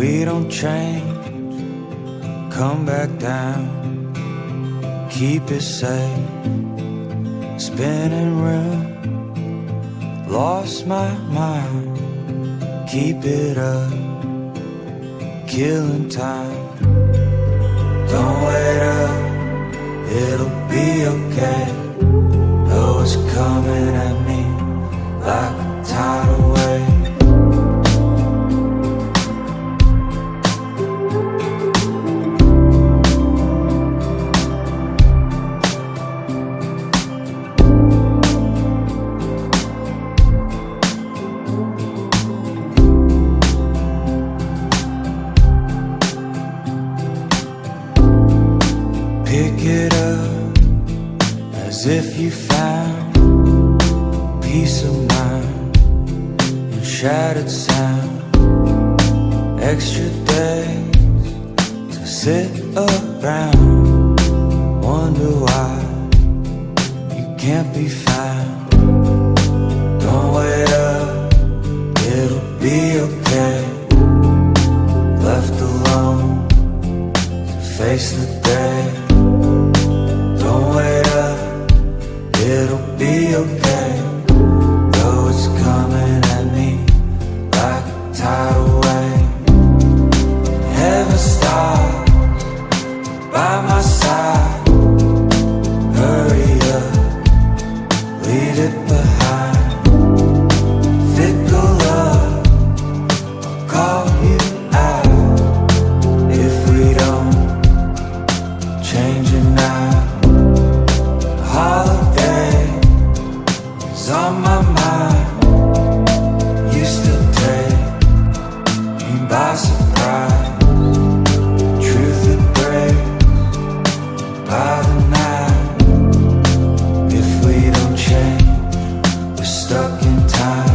we don't change, come back down, keep it safe, spinning round, lost my mind, keep it up, killing time, don't wait up, it'll be okay, know it's coming at me like a tidal wave. Pick it up as if you found peace of mind in shattered sound. Extra days to sit around, wonder why you can't be found. Don't wait up, it'll be okay. Left alone to face the day. Don't wait up, it'll be okay, though it's coming at me like a tidal wave. Heaven stops by my side, hurry up, leave it behind. Fickle love, I'll call you out if we don't change it now. Holiday is on my mind, used to take me by surprise. Truth it breaks by the night. If we don't change, we're stuck in time.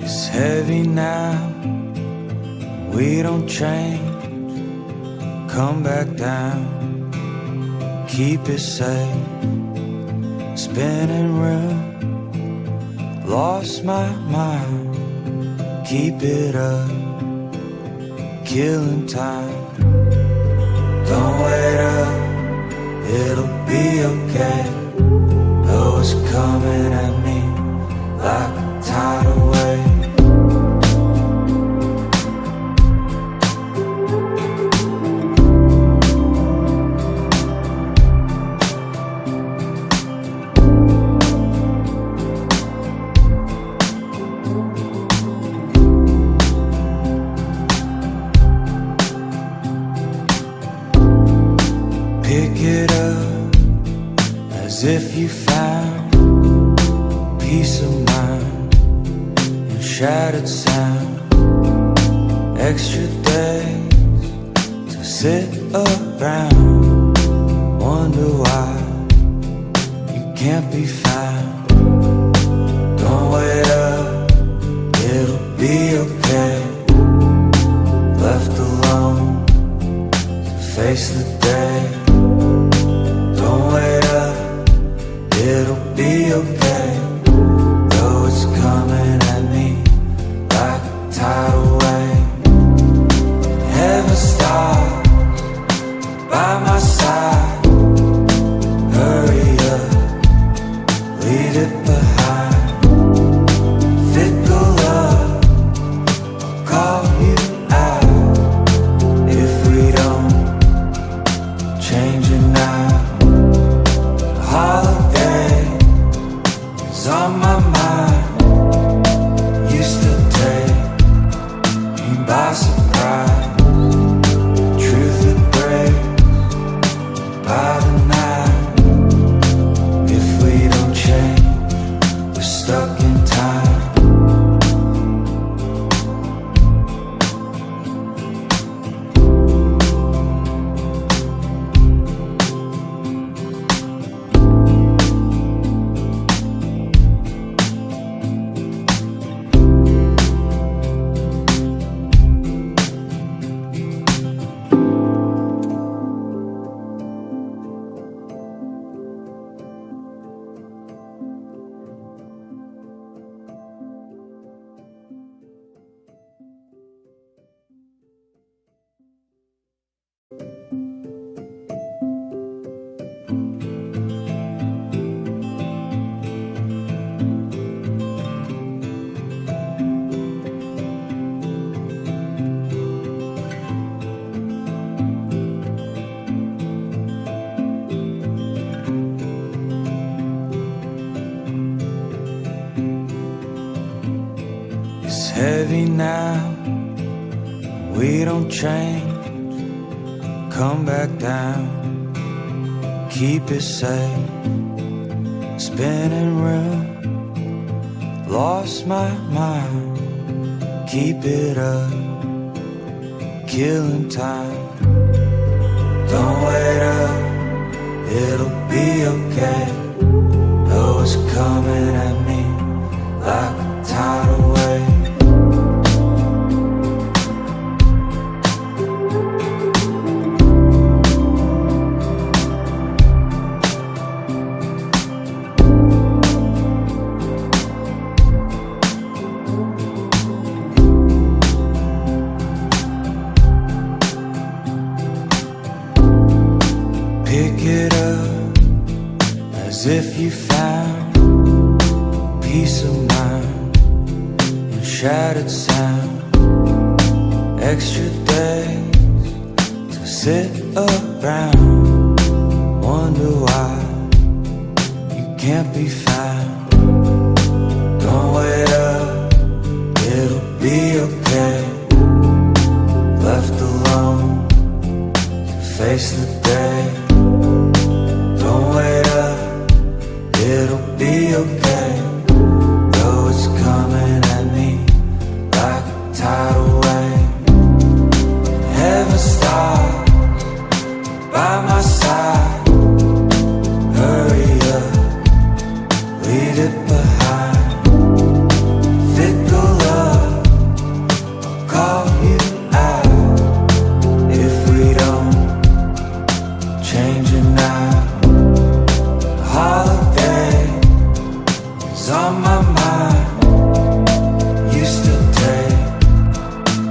It's heavy now, we don't change, come back down, keep it safe, spinning round, lost my mind, keep it up, killing time, don't wait up, it'll be okay, though it's coming at me like a tidal wave. Pick it up as if you found peace of mind in shattered sound. Extra days to sit around, wonder why you can't be found. Don't wait up, it'll be okay. Left alone to face the day. Don't wait up, it'll be okay, though it's coming at me like a tidal wave. Heaven stops by my side, hurry up, leave it behind. Fickle love, I'll call you out now, we don't change. Come back down, keep it safe. Spinning room, lost my mind. Keep it up, killing time. Don't wait up, it'll be okay. Know it's coming at me like a tidal wave. Pick it up as if you found peace of mind in shattered sound. Extra days to sit around, wonder why you can't be found. Don't wait up, it'll be okay. Left alone to face the day. Don't wait up, it'll be okay. Though it's coming at me like a tidal wave. Heaven stops by my side. Hurry up, leave it behind. Fickle love, I'll call you out if we don't change it now. Holiday is on my mind. Used to take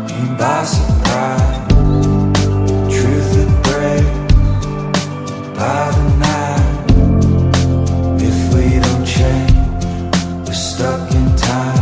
me by surprise. Truth that breaks by the night. If we don't change, we're stuck in time.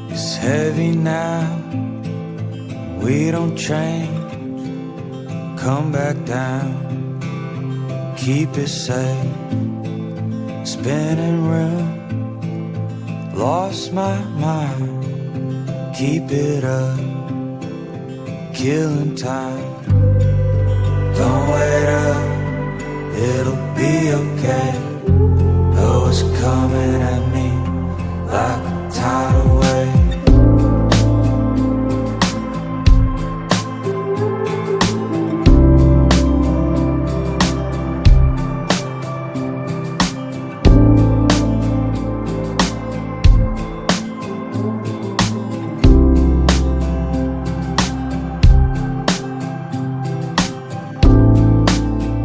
It's heavy now, we don't change. Come back down, keep it safe. Spinning room, lost my mind. Keep it up, killing time. Don't wait up, it'll be okay. Though it's coming at me like a tidal wave.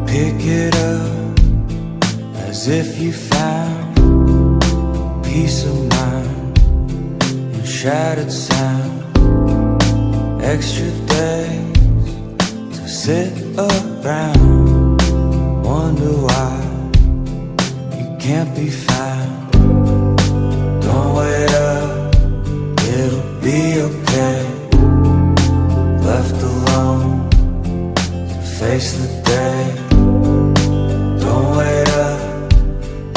Pick it up as if you found peace of mind in shattered sound. Extra days to sit around, wonder why you can't be found. Don't wait up, it'll be okay. Left alone to face the day. Don't wait up,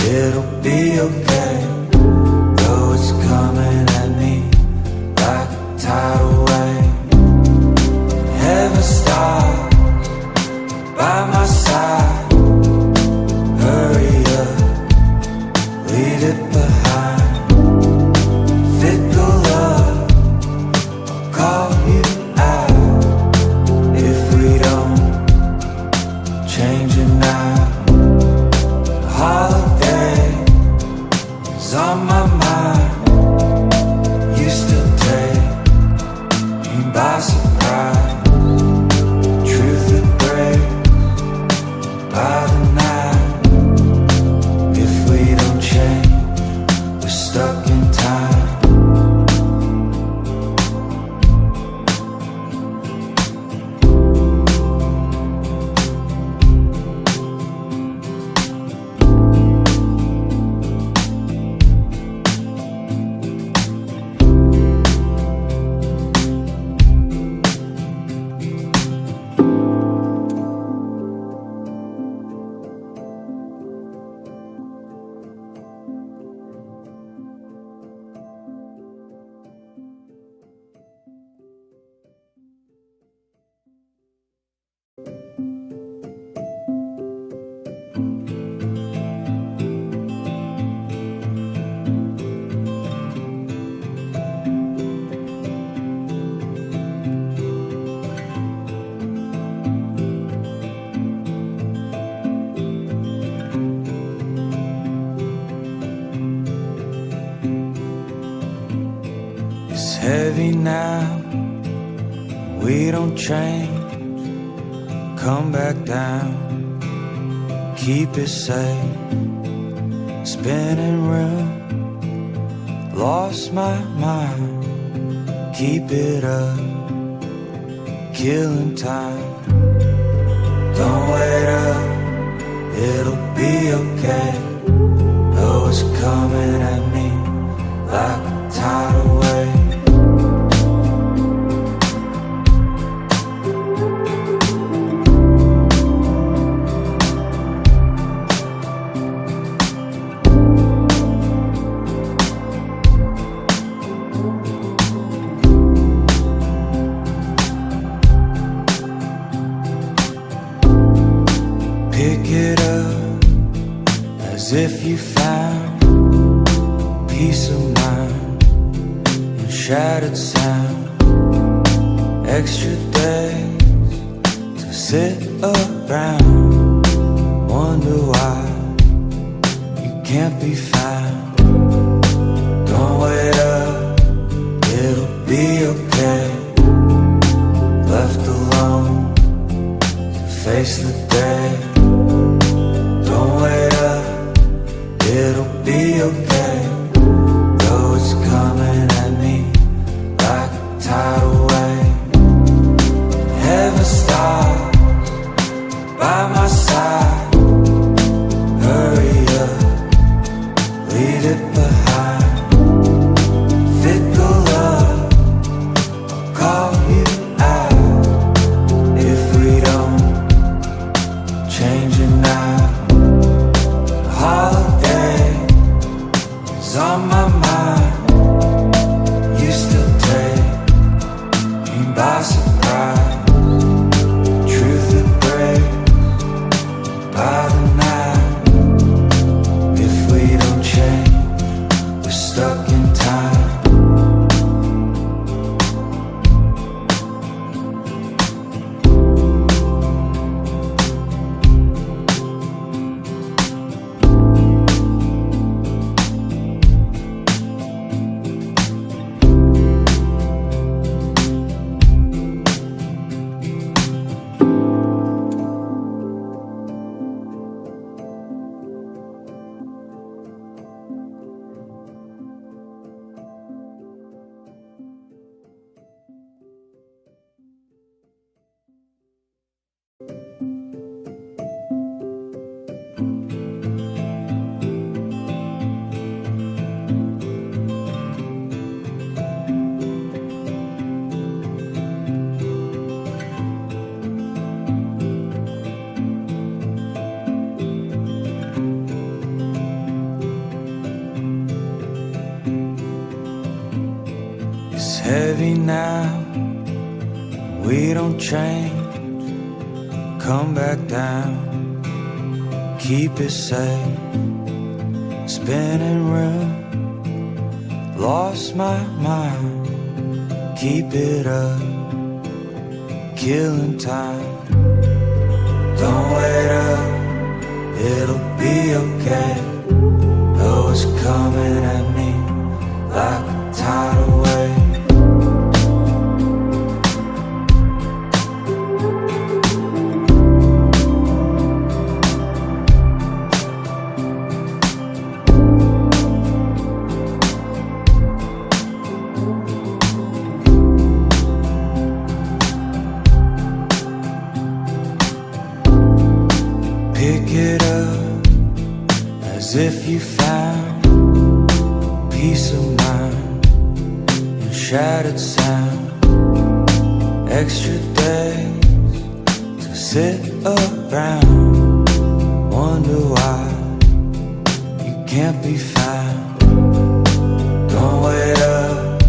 it'll be okay. Though it's coming at me like a tidal wave. Heaven stops by my side. Hurry up, leave it behind. Fickle love, we don't change, come back down, keep it safe, spinning room, lost my mind, keep it up, killing time, don't wait up, it'll be okay, oh it's coming at me like a tidal wave. Pick it up as if you found peace of mind and shattered sound. Extra days to sit around, wonder why you can't be found. Don't wait up, it'll be okay. Left alone to face the day. Don't wait up, it'll be okay, though it's coming at me like a tidal wave. Heaven stops by my side, hurry up, leave it behind. Fickle love, I'll call you out if we don't change it now. Holiday is on my mind. You still take me by surprise. Truth that breaks by the night. If we don't change, we're stuck in time. It's heavy now, we don't change, come back down, keep it safe, spinning room, lost my mind, keep it up, killing time, don't wait up, it'll be okay, though it's coming at me like a tidal wave. Pick it up as if you found peace of mind and shattered sound. Extra days to sit around, wonder why you can't be found. Don't wait up,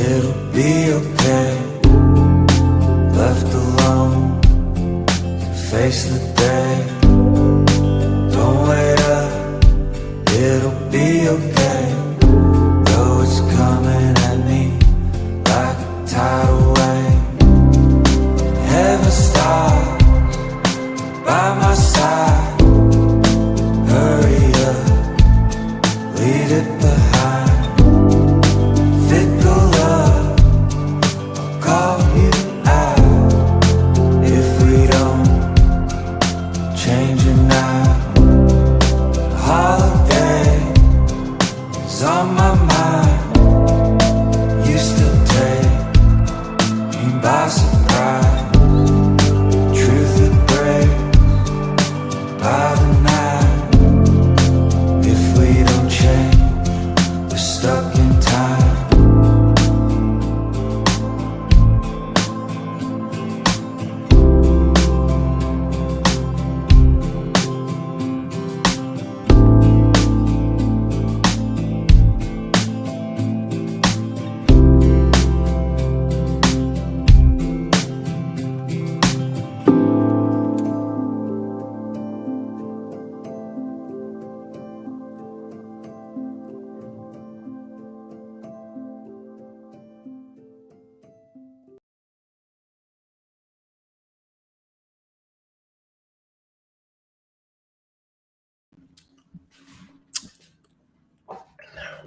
it'll be okay. Left alone to face the day. Don't wait up, it'll be okay, though it's coming at me like a tidal wave. Heaven stops by my side, hurry up, leave it behind. Fickle love, I'll call you out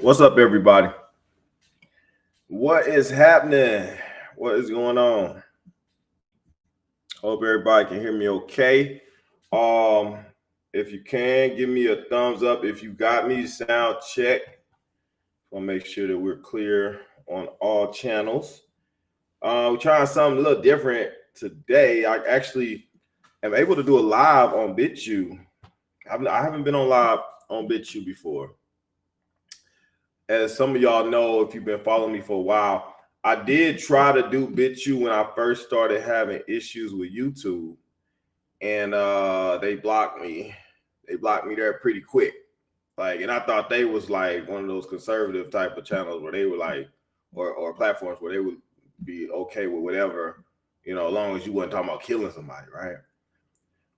What's up, everybody? What is happening? What is going on? Hope everybody can hear me okay. If you can, give me a thumbs up. If you got me, sound check. I'll make sure that we're clear on all channels. We're trying something a little different today. I actually am able to do a live on BitU. I haven't been on live on BitU before. As some of y'all know, if you've been following me for a while, I did try to do BitU when I first started having issues with YouTube, and they blocked me. They blocked me there pretty quick. And I thought they was like one of those conservative type of channels where they were like, or platforms where they would be okay with whatever, as long as you wasn't talking about killing somebody, right?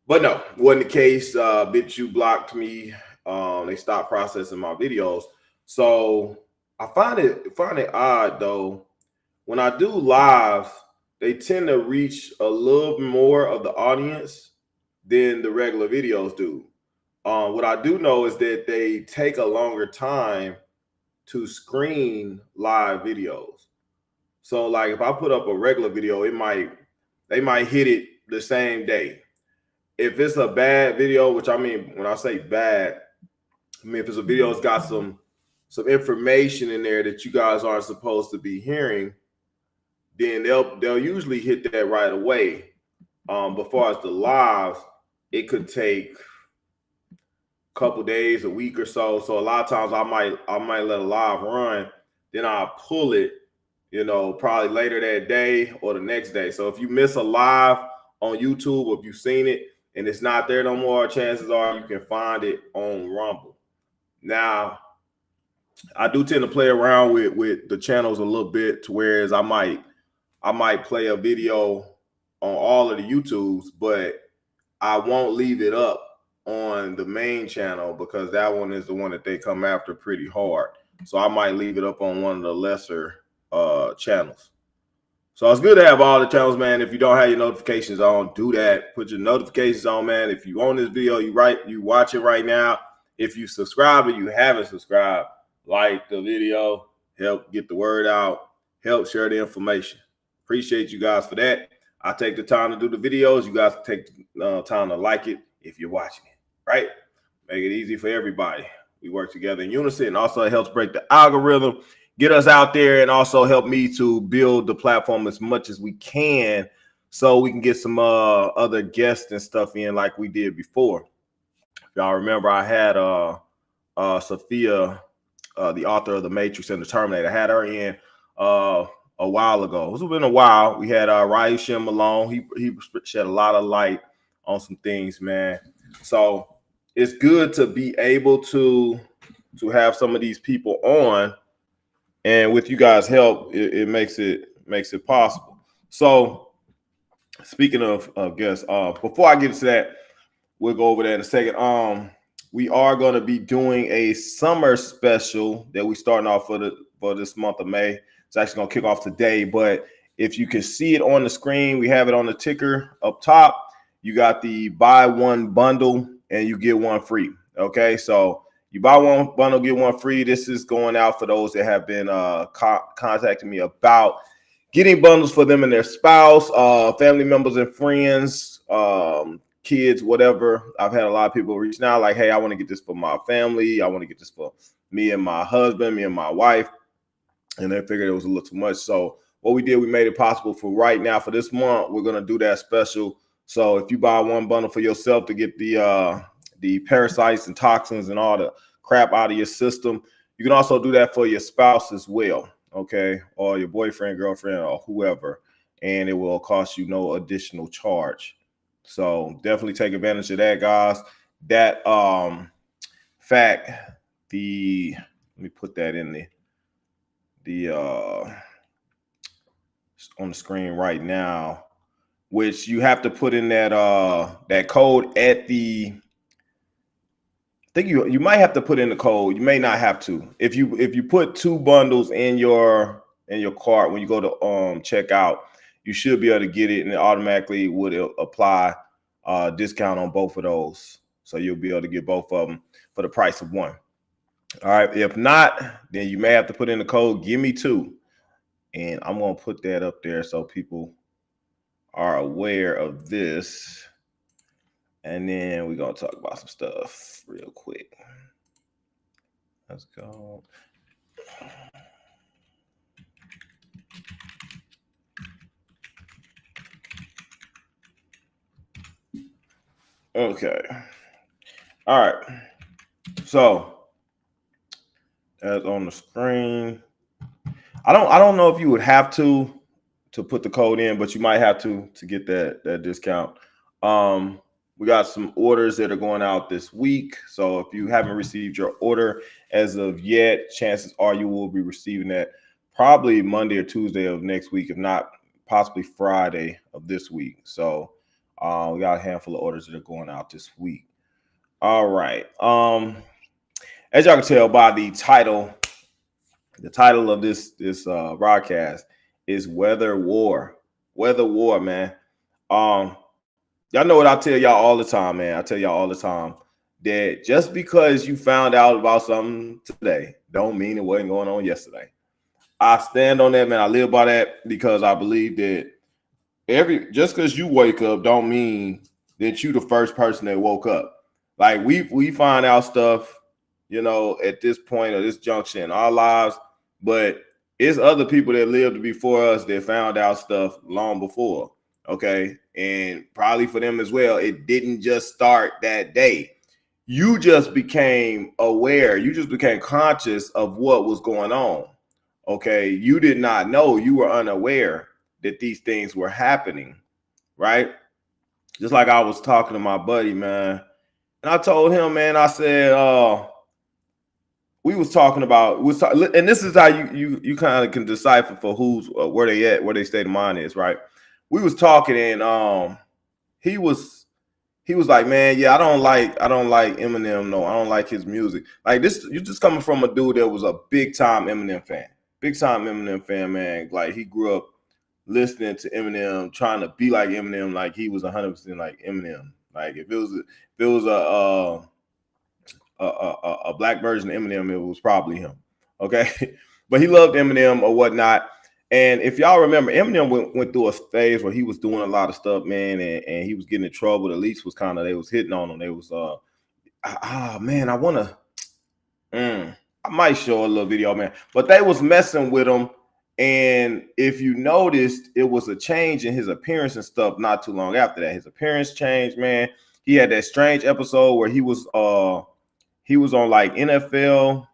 But no, wasn't the case. BitU blocked me. They stopped processing my videos. So I find it odd though. When I do live, they tend to reach a little more of the audience than the regular videos do. What I do know is that they take a longer time to screen live videos. So like if I put up a regular video, they might hit it the same day. If it's a bad video, which I mean, when I say bad, I mean if it's a video that's got some information in there that you guys aren't supposed to be hearing, then they'll usually hit that right away. But far as the live, it could take a couple days, a week or so. So a lot of times I might let a live run, then I'll pull it, probably later that day or the next day. So if you miss a live on YouTube, or if you've seen it and it's not there no more, chances are you can find it on Rumble. Now, I do tend to play around with the channels a little bit, to whereas I might play a video on all of the YouTubes, but I won't leave it up on the main channel because that one is the one that they come after pretty hard. So I might leave it up on one of the lesser channels. So it's good to have all the channels, man. If you don't have your notifications on, do that. Put your notifications on, man. If you own this video, you watch it right now. If you subscribe and you haven't subscribed, like the video, help get the word out, help share the information. Appreciate you guys for that. I take the time to do the videos. You guys take the time to like it if you're watching it, right? Make it easy for everybody. We work together in unison, and also it helps break the algorithm, get us out there, and also help me to build the platform as much as we can so we can get some other guests and stuff in like we did before. If y'all remember, I had Sophia, the author of The Matrix and the Terminator. I had her in a while ago. It's been a while. We had Raisha Malone. He shed a lot of light on some things, man. So it's good to be able to have some of these people on, and with you guys' help, it makes it possible. So speaking of guests, before I get to that, we'll go over that in a second. We are going to be doing a summer special that we're starting off for this month of May. It's actually going to kick off today, but if you can see it on the screen, we have it on the ticker up top. You got the buy one bundle and you get one free. Okay, so you buy one bundle, get one free. This is going out for those that have been contacting me about getting bundles for them and their spouse, family members and friends, kids, whatever. I've had a lot of people reaching out like, hey, I want to get this for my family. I want to get this for me and my husband, me and my wife. And they figured it was a little too much. So what we did, we made it possible for right now, for this month, we're going to do that special. So if you buy one bundle for yourself to get the parasites and toxins and all the crap out of your system, you can also do that for your spouse as well. Okay. Or your boyfriend, girlfriend, or whoever. And it will cost you no additional charge. So definitely take advantage of that, guys. That fact, let me put that in the on the screen right now, which you have to put in that code at the, I think you might have to put in the code. You may not have to. If you put two bundles in your cart when you go to checkout, you should be able to get it, and it automatically would apply discount on both of those. So you'll be able to get both of them for the price of one. All right. If not, then you may have to put in the code "Give Me Two," and I'm gonna put that up there so people are aware of this. And then we're gonna talk about some stuff real quick. Let's go. Okay. All right. So as on the screen, I don't know if you would have to put the code in, but you might have to get that discount. We got some orders that are going out this week. So if you haven't received your order as of yet, chances are you will be receiving that probably Monday or Tuesday of next week, if not possibly Friday of this week. So we got a handful of orders that are going out this week. All right. As y'all can tell by the title of this broadcast is Weather War. Weather War, man. Y'all know what I tell y'all all the time, man. I tell y'all all the time that just because you found out about something today don't mean it wasn't going on yesterday. I stand on that, man. I live by that because I believe that just because you wake up don't mean that you the first person that woke up. Like we find out stuff, at this point or this junction in our lives, but it's other people that lived before us that found out stuff long before. Okay. And probably for them as well, it didn't just start that day. You just became aware. You just became conscious of what was going on. Okay. You did not know. You were unaware that these things were happening. Right. Just like I was talking to my buddy, man. And I told him, man, I said, we was talking about, and this is how you kind of can decipher for who's where they at, where their state of mind is, right? We was talking, and he was like, man, yeah, I don't like Eminem, no, I don't like his music. Like this, you just coming from a dude that was a big time Eminem fan, man. Like he grew up listening to Eminem, trying to be like Eminem, like he was 100% like Eminem. Like if it was a black version of Eminem, it was probably him. Okay. But he loved Eminem or whatnot. And if y'all remember, Eminem went through a phase where he was doing a lot of stuff, man, and he was getting in trouble. The leaks was they was hitting on him. They was man, I might show a little video, man. But they was messing with him. And if you noticed, it was a change in his appearance and stuff not too long after that. His appearance changed, man. He had that strange episode where he was on like NFL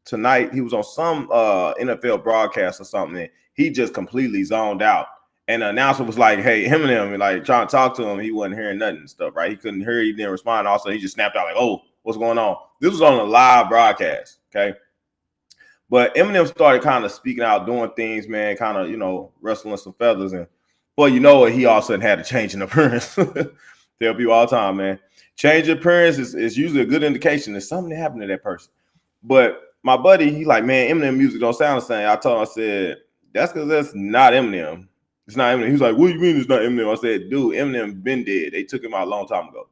Tonight. He was on some NFL broadcast or something. He just completely zoned out. And the announcer was like, hey, Eminem, like trying to talk to him. He wasn't hearing nothing and stuff, right? He couldn't hear, he didn't respond. Also, he just snapped out like, oh, what's going on? This was on a live broadcast, okay? But Eminem started kind of speaking out, doing things, man, kind of, rustling some feathers. And, well, he all of a sudden had a change in appearance. Tell people all the time, man. Change of appearance is usually a good indication that something happened to that person. But my buddy, he like, man, Eminem music don't sound the same. I told him, I said, that's because that's not Eminem. It's not Eminem. He was like, what do you mean it's not Eminem? I said, dude, Eminem been dead. They took him out a long time ago.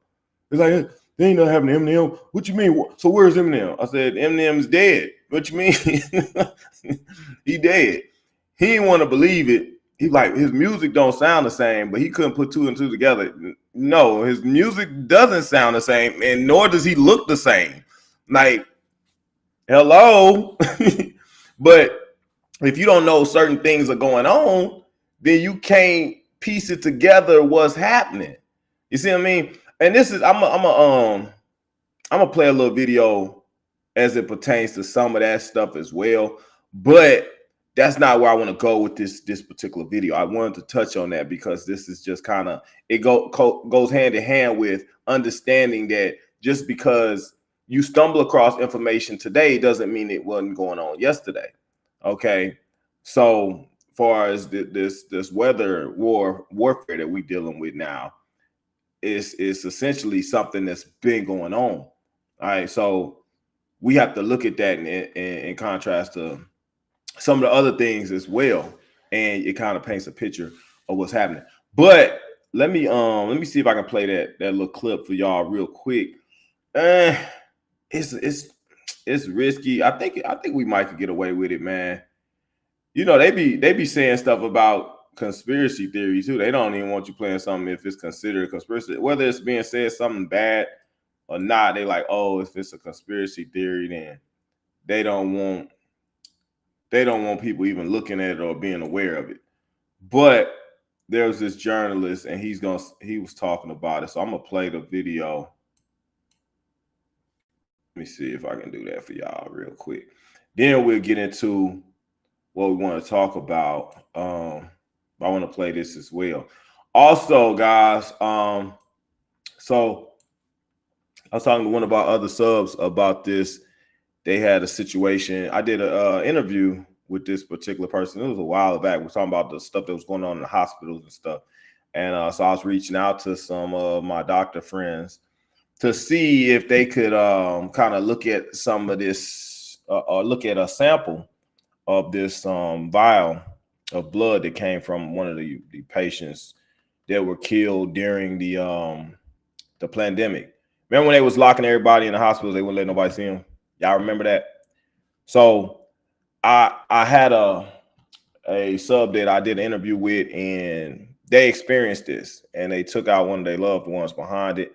He's like, they ain't not having Eminem. What you mean? So where's Eminem? I said, Eminem's dead. What you mean? He dead. He didn't want to believe it. He like, his music don't sound the same, but he couldn't put two and two together. No, his music doesn't sound the same, and nor does he look the same. Like, hello. But if you don't know certain things are going on, then you can't piece it together what's happening. You see what I mean? And this is I'm gonna play a little video as it pertains to some of that stuff as well. But that's not where I want to go with this particular video. I wanted to touch on that because this is just kind of, it goes hand in hand with understanding that just because you stumble across information today doesn't mean it wasn't going on yesterday. Okay. So far as this weather warfare that we're dealing with now is essentially something that's been going on. All right. So we have to look at that in contrast to some of the other things as well, and it kind of paints a picture of what's happening. But let me see if I can play that little clip for y'all real quick. It's it's risky. I think we might could get away with it, man. You know, they be saying stuff about conspiracy theory too. They don't even want you playing something if it's considered a conspiracy, whether it's being said something bad or not. They like, oh, if it's a conspiracy theory, then they don't want people even looking at it or being aware of it. But there was this journalist, and he was talking about it. So I'm gonna play the video. Let me see if I can do that for y'all real quick. Then we'll get into what we want to talk about. I want to play this as well. Also, guys, so I was talking to one of our other subs about this. They had a situation. I did an interview with this particular person. It was a while back. We were talking about the stuff that was going on in the hospitals and stuff. And so I was reaching out to some of my doctor friends to see if they could kind of look at some of this or look at a sample of this vial of blood that came from one of the patients that were killed during the pandemic. Remember when they was locking everybody in the hospitals? They wouldn't let nobody see them. Y'all remember that? So I had a sub that I did an interview with, and they experienced this, and they took out one of their loved ones behind it.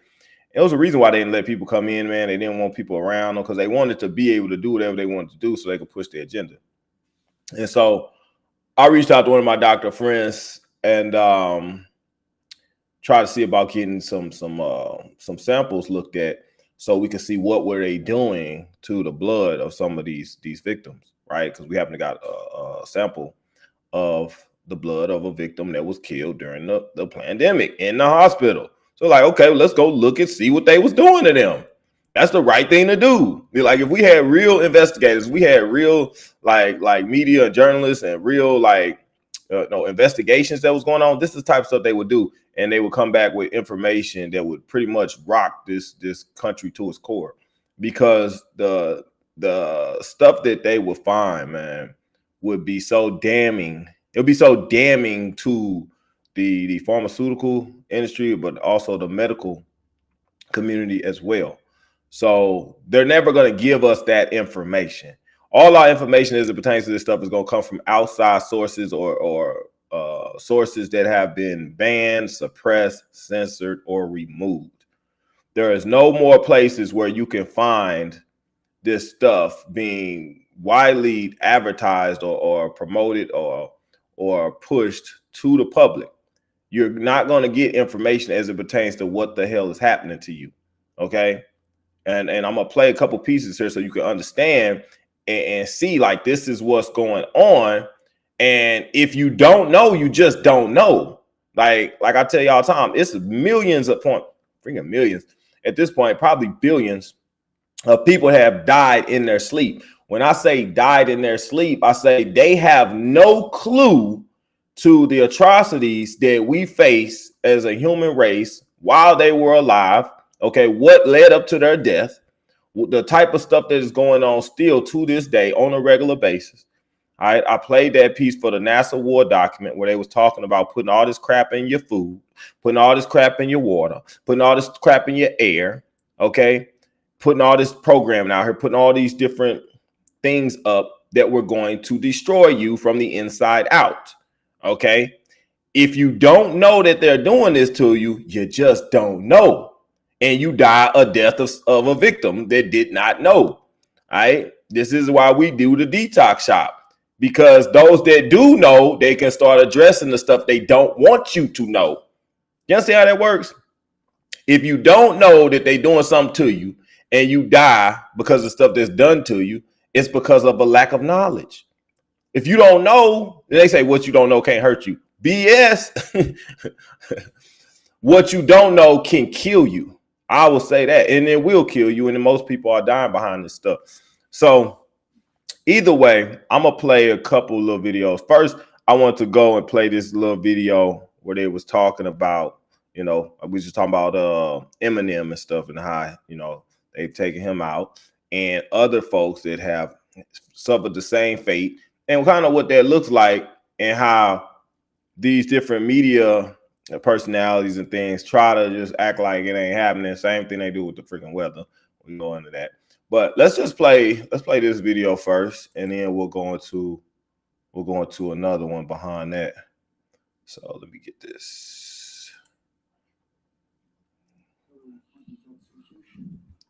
It was a reason why they didn't let people come in, man. They didn't want people around them because they wanted to be able to do whatever they wanted to do so they could push their agenda. And so I reached out to one of my doctor friends and try to see about getting some samples looked at so we can see what were they doing to the blood of some of these victims, right? Because we happen to got a sample of the blood of a victim that was killed during the pandemic in the hospital. So like, okay, let's go look and see what they was doing to them. That's the right thing to do. Like if we had real investigators, we had real like media and journalists and real investigations that was going on. This is the type of stuff they would do, and they would come back with information that would pretty much rock this country to its core, because the stuff that they would find, man, would be so damning. It would be so damning to the pharmaceutical industry, but also the medical community as well. So they're never going to give us that information. All our information as it pertains to this stuff is going to come from outside sources or sources that have been banned, suppressed, censored, or removed. There is no more places where you can find this stuff being widely advertised or promoted or pushed to the public. You're not going to get information as it pertains to what the hell is happening to you. Okay. And I'm going to play a couple pieces here so you can understand and see like this is what's going on. And if you don't know, you just don't know. Like I tell you all the time, it's millions at this point, probably billions of people have died in their sleep. When I say died in their sleep, I say they have no clue to the atrocities that we face as a human race while they were alive. Okay, what led up to their death, the type of stuff that is going on still to this day on a regular basis. I played that piece for the NASA war document where they was talking about putting all this crap in your food, putting all this crap in your water, putting all this crap in your air, okay, putting all this programming out here, putting all these different things up that were going to destroy you from the inside out. Okay, if you don't know that they're doing this to you, you just don't know. And you die a death of a victim that did not know. All right. This is why we do the detox shop, because those that do know, they can start addressing the stuff they don't want you to know. You see how that works? If you don't know that they're doing something to you and you die because of stuff that's done to you, it's because of a lack of knowledge. If you don't know, they say what you don't know can't hurt you. BS. What you don't know can kill you. I will say that, and it will kill you. And then most people are dying behind this stuff. So either way, I'm going to play a couple little videos. First, I want to go and play this little video where they was talking about, we was just talking about Eminem and stuff and how, they've taken him out, and other folks that have suffered the same fate, and kind of what that looks like, and how these different media personalities and things try to just act like it ain't happening. Same thing they do with the freaking weather. We can go into that. But let's play this video first, and then we'll go into another one behind that. So let me get this.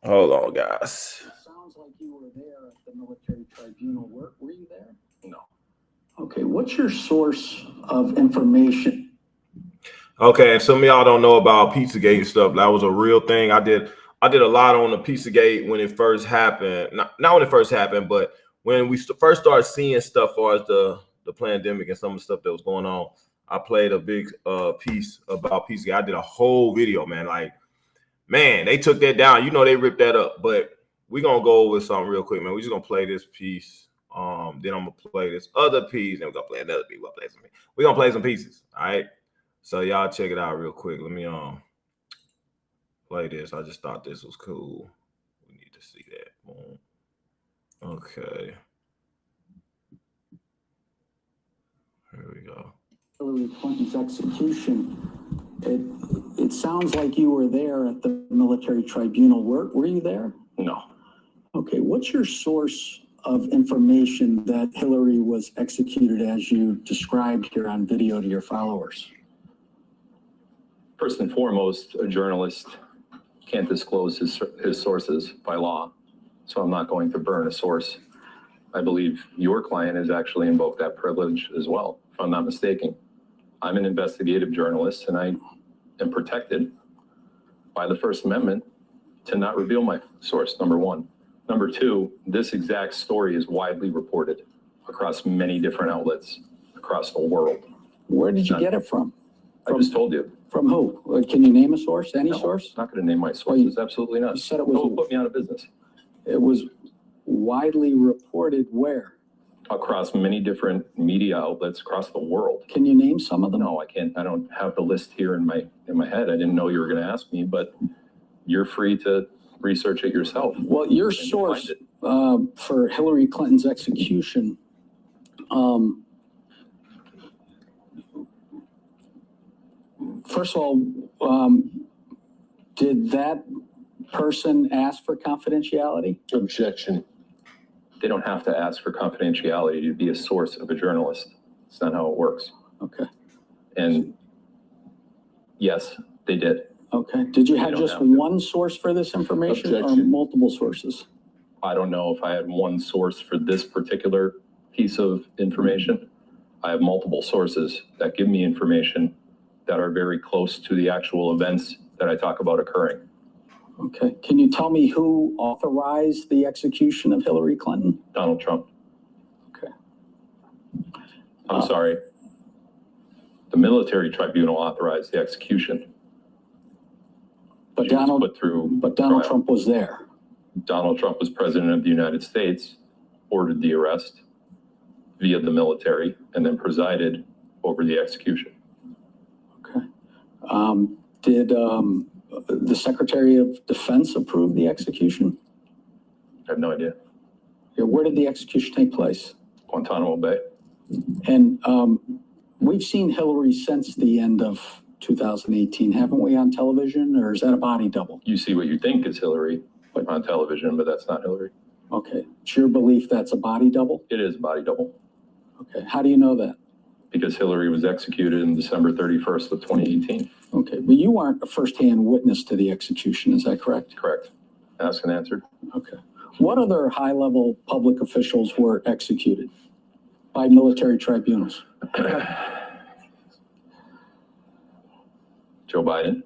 Hold on, guys. It sounds like you were there at the military tribunal. Were you there? No. Okay, what's your source of information? Okay, and some of y'all don't know about Pizzagate and stuff. That was a real thing. I did a lot on the Pizzagate when it first happened. Not when it first happened, but when we first started seeing stuff as far as the pandemic and some of the stuff that was going on. I played a big piece about Pizzagate. I did a whole video, man. Like, man, they took that down. You know, they ripped that up. But we're going to go over something real quick, man. We're just going to play this piece. Then I'm going to play this other piece. Then we're going to play another piece. We're going to play some pieces, all right? So y'all check it out real quick. Let me play this. I just thought this was cool. We need to see that. Boom. Okay. Here we go. Hillary Clinton's execution. It sounds like you were there at the military tribunal. Were you there? No. Okay, what's your source of information that Hillary was executed as you described here on video to your followers? First and foremost, a journalist can't disclose his sources by law, so I'm not going to burn a source. I believe your client has actually invoked that privilege as well, if I'm not mistaken. I'm an investigative journalist, and I am protected by the First Amendment to not reveal my source, number one. Number two, this exact story is widely reported across many different outlets across the world. Where did you get it from? I just told you. From who? Can you name a source? Any source? I'm not going to name my sources. Absolutely not. You said it was. Don't put me out of business. It was widely reported where? Across many different media outlets across the world. Can you name some of them? No, I can't. I don't have the list here in my head. I didn't know you were going to ask me, but you're free to research it yourself. Well, your source for Hillary Clinton's execution, first of all, did that person ask for confidentiality? Objection. They don't have to ask for confidentiality to be a source of a journalist. It's not how it works. Okay. And yes, they did. Okay. Did you have just one source for this information or multiple sources? I don't know if I had one source for this particular piece of information. I have multiple sources that give me information that are very close to the actual events that I talk about occurring. Okay. Can you tell me who authorized the execution of Hillary Clinton? Donald Trump. Okay. I'm sorry. The military tribunal authorized the execution. But Donald Trump was there. Donald Trump was president of the United States, ordered the arrest via the military, and then presided over the execution. Okay. Did the Secretary of Defense approve the execution? I have no idea. Yeah, where did the execution take place? Guantanamo Bay. And we've seen Hillary since the end of 2018, haven't we, on television, or is that a body double? You see what you think is Hillary on television, but that's not Hillary. Okay. It's your belief that's a body double? It is a body double. Okay. How do you know that? Because Hillary was executed on December 31st of 2018. Okay. But you aren't a firsthand witness to the execution, is that correct? Correct. Asked and answered. Okay. What other high-level public officials were executed by military tribunals? Joe Biden.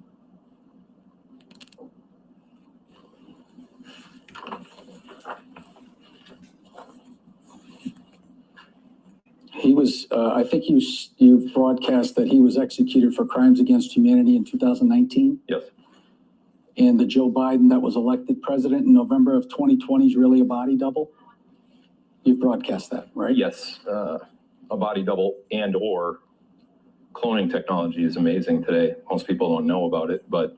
He was, I think you broadcast that he was executed for crimes against humanity in 2019. Yes. And the Joe Biden that was elected president in November of 2020 is really a body double? You broadcast that, right? Yes. A body double and or cloning technology is amazing today. Most people don't know about it, but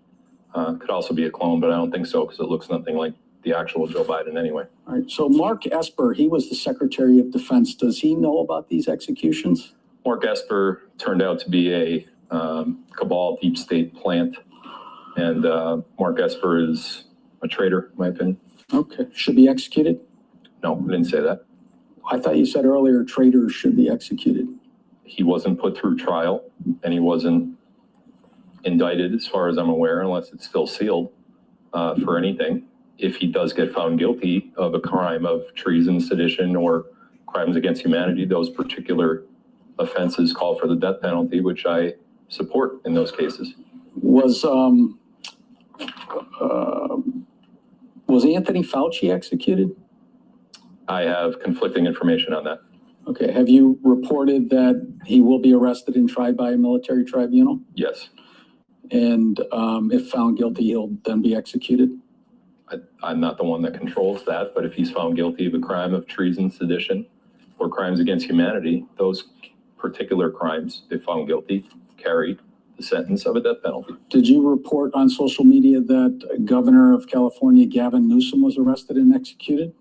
could also be a clone, but I don't think so because it looks nothing like the actual Joe Biden anyway. All right. So Mark Esper, he was the Secretary of Defense. Does he know about these executions? Mark Esper turned out to be a cabal deep state plant. And Mark Esper is a traitor, in my opinion. Okay, should be executed? No, I didn't say that. I thought you said earlier traitors should be executed. He wasn't put through trial, and he wasn't indicted, as far as I'm aware, unless it's still sealed for anything. If he does get found guilty of a crime of treason, sedition, or crimes against humanity, those particular offenses call for the death penalty, which I support in those cases. Was Anthony Fauci executed? I have conflicting information on that. Okay, have you reported that he will be arrested and tried by a military tribunal? Yes. And if found guilty, he'll then be executed? I'm not the one that controls that, but if he's found guilty of a crime of treason, sedition, or crimes against humanity, those particular crimes, if found guilty, carry the sentence of a death penalty. Did you report on social media that Governor of California, Gavin Newsom, was arrested and executed?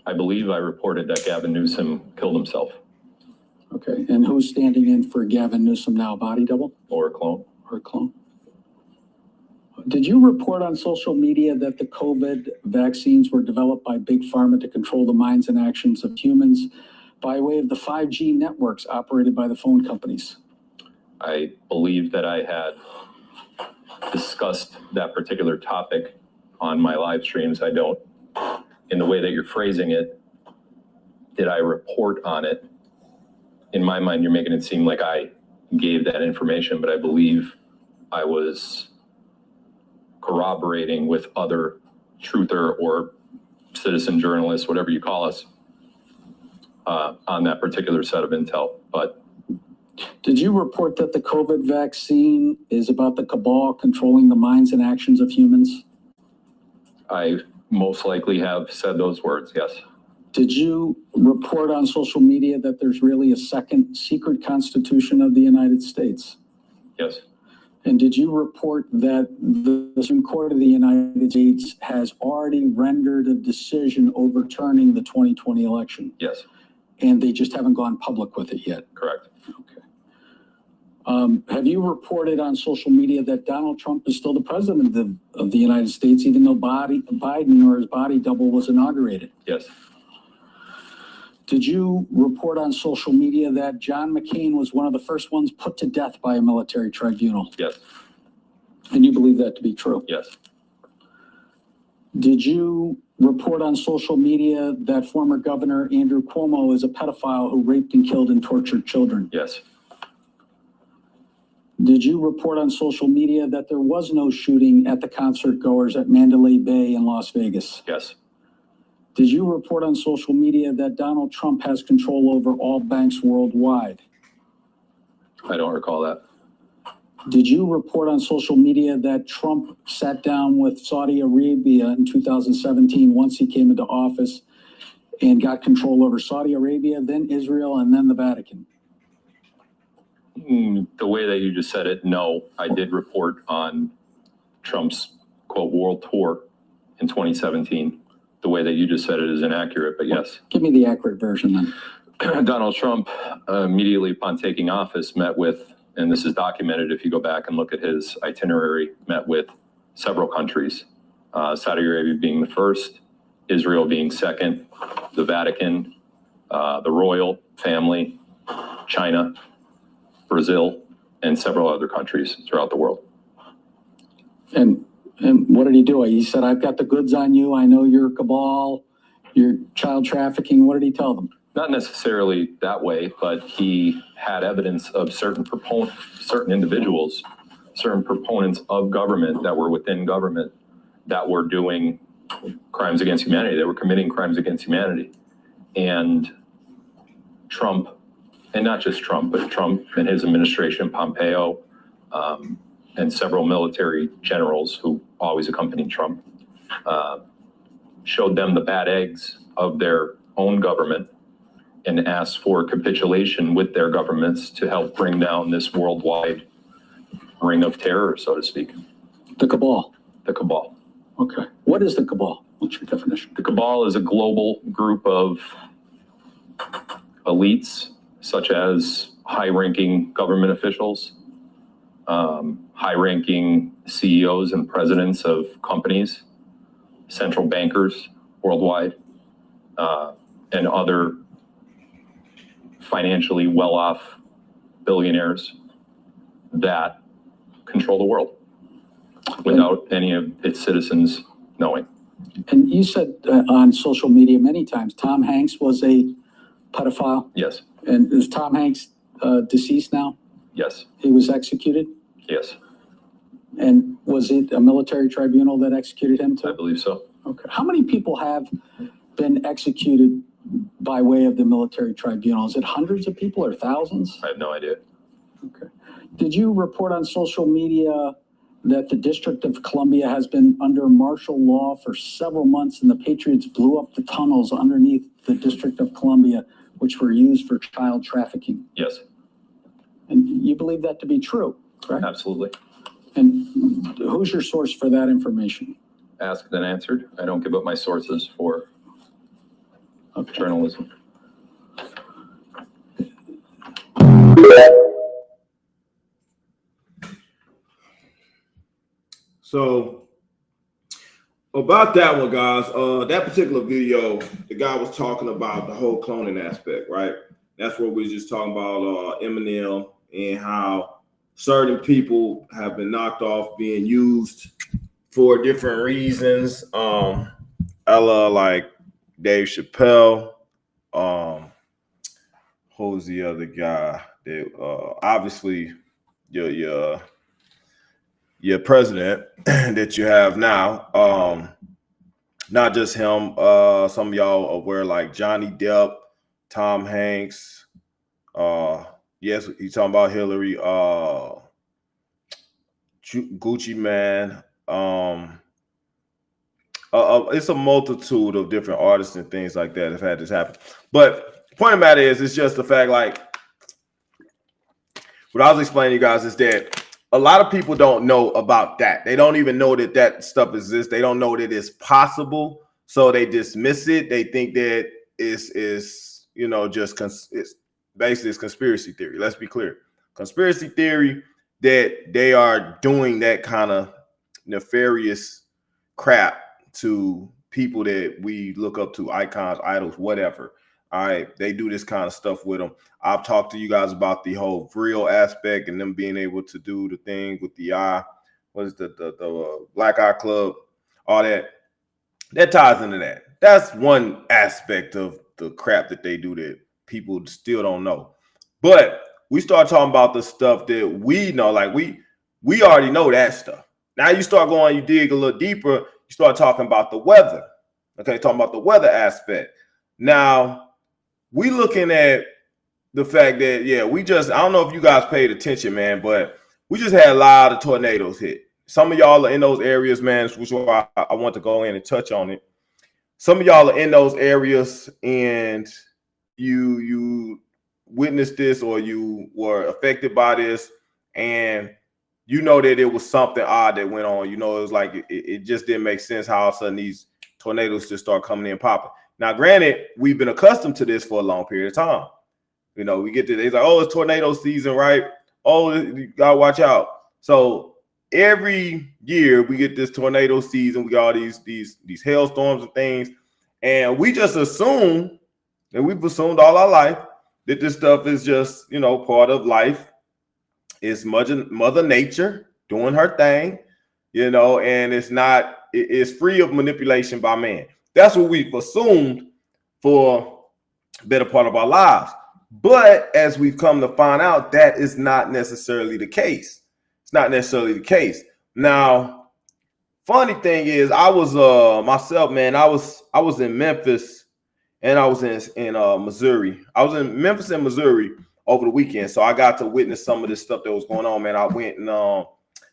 I believe I reported that Gavin Newsom killed himself. Okay, and who's standing in for Gavin Newsom now, body double Or a clone. or clone? Did you report on social media that the COVID vaccines were developed by Big Pharma to control the minds and actions of humans by way of the 5G networks operated by the phone companies? I believe that I had discussed that particular topic on my live streams. I don't. In the way that you're phrasing it, did I report on it? In my mind, you're making it seem like I gave that information, but I believe I was corroborating with other truther or citizen journalists, whatever you call us, on that particular set of intel. But did you report that the COVID vaccine is about the cabal controlling the minds and actions of humans? I most likely have said those words, yes. Did you report on social media that there's really a second secret constitution of the United States? Yes. And did you report that the Supreme Court of the United States has already rendered a decision overturning the 2020 election? Yes. And they just haven't gone public with it yet? Correct. Okay. Have you reported on social media that Donald Trump is still the president of the United States, even though Biden or his body double was inaugurated? Yes. Did you report on social media that John McCain was one of the first ones put to death by a military tribunal? Yes. And you believe that to be true? Yes. Did you report on social media that former Governor Andrew Cuomo is a pedophile who raped and killed and tortured children? Yes. Did you report on social media that there was no shooting at the concert goers at Mandalay Bay in Las Vegas? Yes. Did you report on social media that Donald Trump has control over all banks worldwide? I don't recall that. Did you report on social media that Trump sat down with Saudi Arabia in 2017 once he came into office and got control over Saudi Arabia, then Israel, and then the Vatican? The way that you just said it, no. I did report on Trump's, quote, world tour in 2017. The way that you just said it is inaccurate, but yes. Give me the accurate version then. Donald Trump, immediately upon taking office, met with, and this is documented if you go back and look at his itinerary, met with several countries, Saudi Arabia being the first, Israel being second, the Vatican, the royal family, China, Brazil, and several other countries throughout the world. And what did he do? He said, I've got the goods on you. I know you're a cabal, you're child trafficking. What did he tell them? Not necessarily that way, but he had evidence of certain individuals, certain proponents of government that were within government that were doing crimes against humanity. They were committing crimes against humanity. And Trump, and not just Trump, but Trump and his administration, Pompeo, and several military generals who always accompanied Trump, showed them the bad eggs of their own government and asked for capitulation with their governments to help bring down this worldwide ring of terror, so to speak. The cabal. The cabal. Okay. What is the cabal? What's your definition? The cabal is a global group of elites, such as high-ranking government officials, high-ranking CEOs and presidents of companies, central bankers worldwide, and other financially well-off billionaires that control the world without any of its citizens knowing. And you said on social media many times, Tom Hanks was a pedophile. Yes, And is Tom Hanks deceased now? yes, He was executed? yes, And was it a military tribunal that executed him I too? believe so. Okay. How many people have been executed by way of the military tribunal? Is it hundreds of people or thousands? I have no idea. Okay. Did you report on social media that the District of Columbia has been under martial law for several months and the Patriots blew up the tunnels underneath the District of Columbia, which were used for child trafficking? Yes, And you believe that to be true, correct? absolutely. And who's your source for that information? Asked and answered. I don't give up my sources for Okay. journalism. So about that one, guys, that particular video, the guy was talking about the whole cloning aspect, right? That's what we were just talking about, Eminem, and how certain people have been knocked off being used for different reasons. Ella, like Dave Chappelle, who's the other guy? Obviously your president that you have now. Not just him. Some of y'all are aware, like Johnny Depp, Tom Hanks. Yes, he's talking about Hillary. Gucci Man. It's a multitude of different artists and things like that have had this happen. But the point of the matter is, it's just the fact, like, what I was explaining to you guys is that a lot of people don't know about that. They don't even know that that stuff exists. They don't know that it's possible. So they dismiss it. They think that it's basically it's conspiracy theory. Let's be clear. Conspiracy theory that they are doing that kind of nefarious crap to people that we look up to, icons, idols, whatever. All right, they do this kind of stuff with them. I've talked to you guys about the whole real aspect and them being able to do the thing with the eye. What is the Black Eye Club? All that. That ties into that. That's one aspect of the crap that they do that people still don't know. But we start talking about the stuff that we know. Like we already know that stuff. Now you start going, you dig a little deeper, you start talking about the weather. Okay, talking about the weather aspect. Now, we looking at the fact that, yeah, I don't know if you guys paid attention, man, but we just had a lot of tornadoes hit. Some of y'all are in those areas, man, which I want to go in and touch on it. Some of y'all are in those areas and you witnessed this or you were affected by this, and you know that it was something odd that went on. You know, it was like it just didn't make sense how all of a sudden these tornadoes just start coming in popping. Now, granted, we've been accustomed to this for a long period of time. You know, we get to it's like, oh, it's tornado season, right? Oh, you gotta watch out. So every year we get this tornado season. We got all these hailstorms and things, and we just assume, and we've assumed all our life, that this stuff is just, you know, part of life. It's Mother Nature doing her thing, you know, and it's free of manipulation by man. That's what we've assumed for a better part of our lives. But as we've come to find out, that is not necessarily the case. It's not necessarily the case. Now, funny thing is, I was myself, man, I was in Memphis and I was in Missouri. I was in Memphis and Missouri over the weekend. So I got to witness some of this stuff that was going on, man. I went and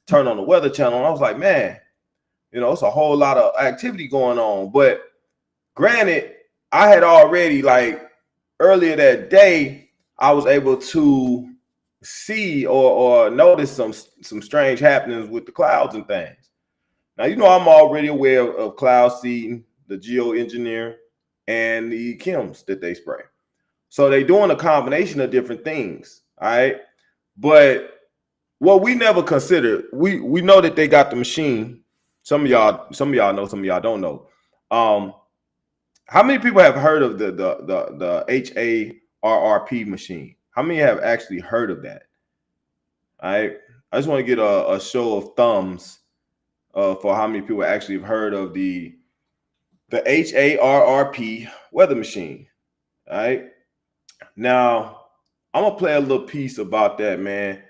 turned on the Weather Channel and I was like, man, you know, it's a whole lot of activity going on. But granted, I had already, like, earlier that day, I was able to see or notice some strange happenings with the clouds and things. Now, you know, I'm already aware of cloud seeding, the geoengineering, and the chems that they spray. So they're doing a combination of different things, all right? But Well, we never considered. We know that they got the machine. Some of y'all know, some of y'all don't know. How many people have heard of the HARRP machine? How many have actually heard of that? All right. I just want to get a show of thumbs for how many people actually have heard of the HARRP weather machine. All right. Now, I'm going to play a little piece about that, man.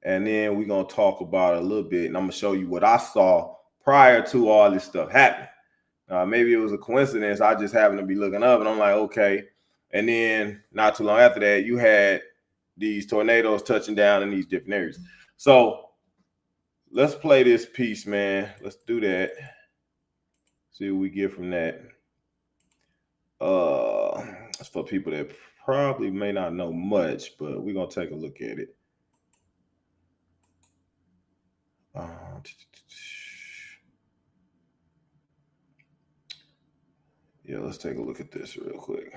And then we're going to talk about it a little bit. And I'm going to show you what I saw prior to all this stuff happening. Maybe it was a coincidence. I just happened to be looking up and I'm like, okay. And then not too long after that, you had these tornadoes touching down in these different areas. So let's play this piece, man. Let's do that. See what we get from that. It's for people that probably may not know much, but we're going to take a look at it. Yeah, let's take a look at this real quick.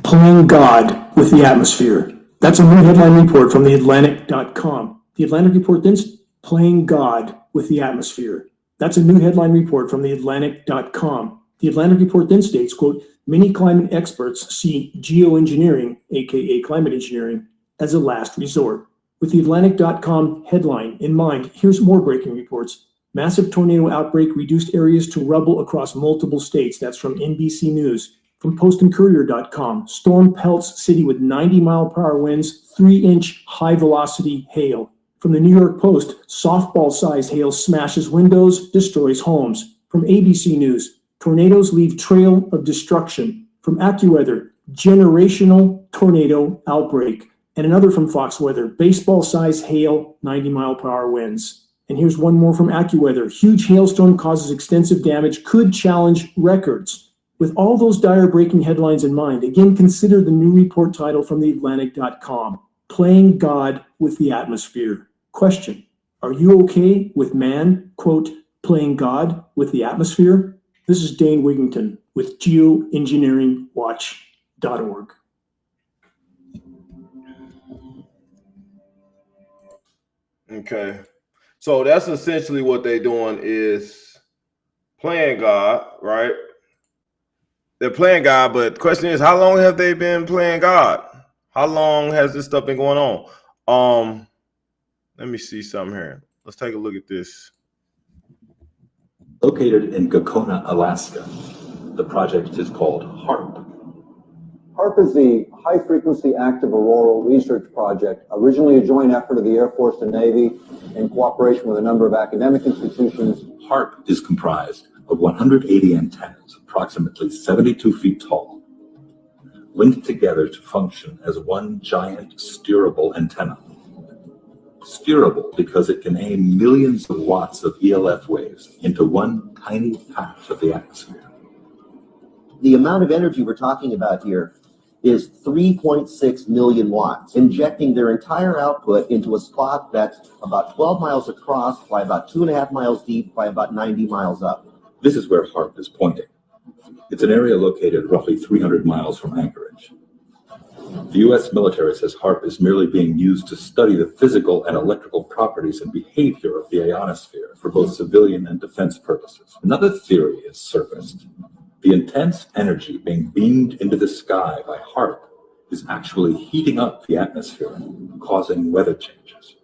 Playing God with the atmosphere. That's a new headline report from theatlantic.com. The Atlantic report then playing God with the atmosphere. That's a new headline report from theatlantic.com. The Atlantic report then states, quote, many climate experts see geoengineering, aka climate engineering, as a last resort. With the Atlantic.com headline in mind, here's more breaking reports. Massive tornado outbreak reduced areas to rubble across multiple states. That's from NBC News. From PostandCourier.com, storm pelts city with 90-mile-per-hour winds, 3-inch high-velocity hail. From the New York Post, softball-sized hail smashes windows, destroys homes. From ABC News, tornadoes leave trail of destruction. From AccuWeather, generational tornado outbreak. And another from Fox Weather, baseball-sized hail, 90-mile-per-hour winds. And here's one more from AccuWeather. Huge hailstorm causes extensive damage, could challenge records. With all those dire breaking headlines in mind, again, consider the new report title from theatlantic.com, Playing God with the Atmosphere. Question, are you okay with man, quote, playing God with the atmosphere? This is Dane Wigington with geoengineeringwatch.org. Okay. So that's essentially what they're doing is playing God, right? They're playing God, but the question is, how long have they been playing God? How long has this stuff been going on? Let me see something here. Let's take a look at this. Located in Gakona, Alaska, the project is called HARP. HARP is the High Frequency Active Auroral Research Project, originally a joint effort of the Air Force and Navy in cooperation with a number of academic institutions. HARP is comprised of 180 antennas, approximately 72 feet tall, linked together to function as one giant steerable antenna. Steerable because it can aim millions of watts of ELF waves into one tiny patch of the atmosphere. The amount of energy we're talking about here is 3.6 million watts, injecting their entire output into a spot that's about 12 miles across by about 2.5 miles deep by about 90 miles up. This is where HARP is pointing. It's an area located roughly 300 miles from Anchorage. The U.S. military says HARP is merely being used to study the physical and electrical properties and behavior of the ionosphere for both civilian and defense purposes. Another theory is surfaced. The intense energy being beamed into the sky by HARP is actually heating up the atmosphere, causing weather changes.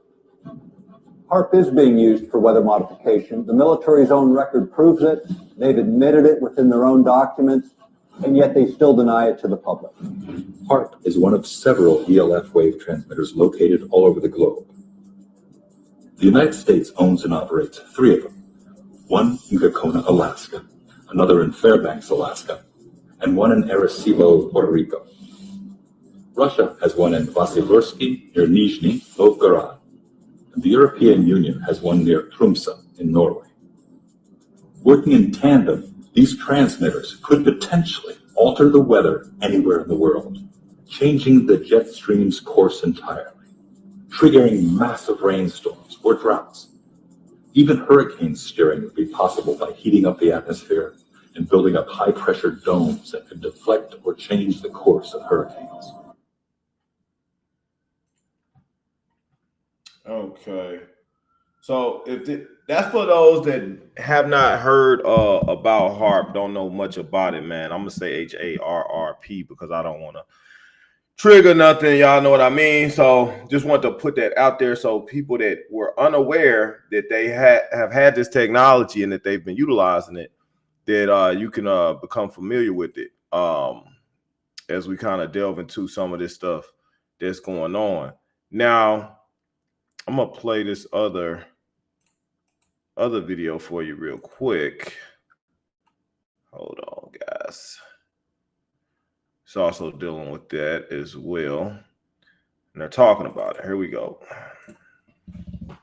HARP is being used for weather modification. The military's own record proves it. They've admitted it within their own documents, and yet they still deny it to the public. HARP is one of several ELF wave transmitters located all over the globe. The United States owns and operates 3 of them, one in Gakona, Alaska, another in Fairbanks, Alaska, and one in Arecibo, Puerto Rico. Russia has one in Vasilersky near Nizhny Novgorod, and the European Union has one near Tromsø in Norway. Working in tandem, these transmitters could potentially alter the weather anywhere in the world, changing the jet stream's course entirely, triggering massive rainstorms or droughts. Even hurricane steering would be possible by heating up the atmosphere and building up high-pressure domes that could deflect or change the course of hurricanes. Okay. So that's for those that have not heard about HARP, don't know much about it, man. I'm gonna say HARRP because I don't want to trigger nothing. Y'all know what I mean. So just want to put that out there so people that were unaware that they have had this technology and that they've been utilizing it, that you can become familiar with it as we kind of delve into some of this stuff that's going on. Now, I'm gonna play this other video for you real quick. Hold on, guys. It's also dealing with that as well. And they're talking about it. Here we go. I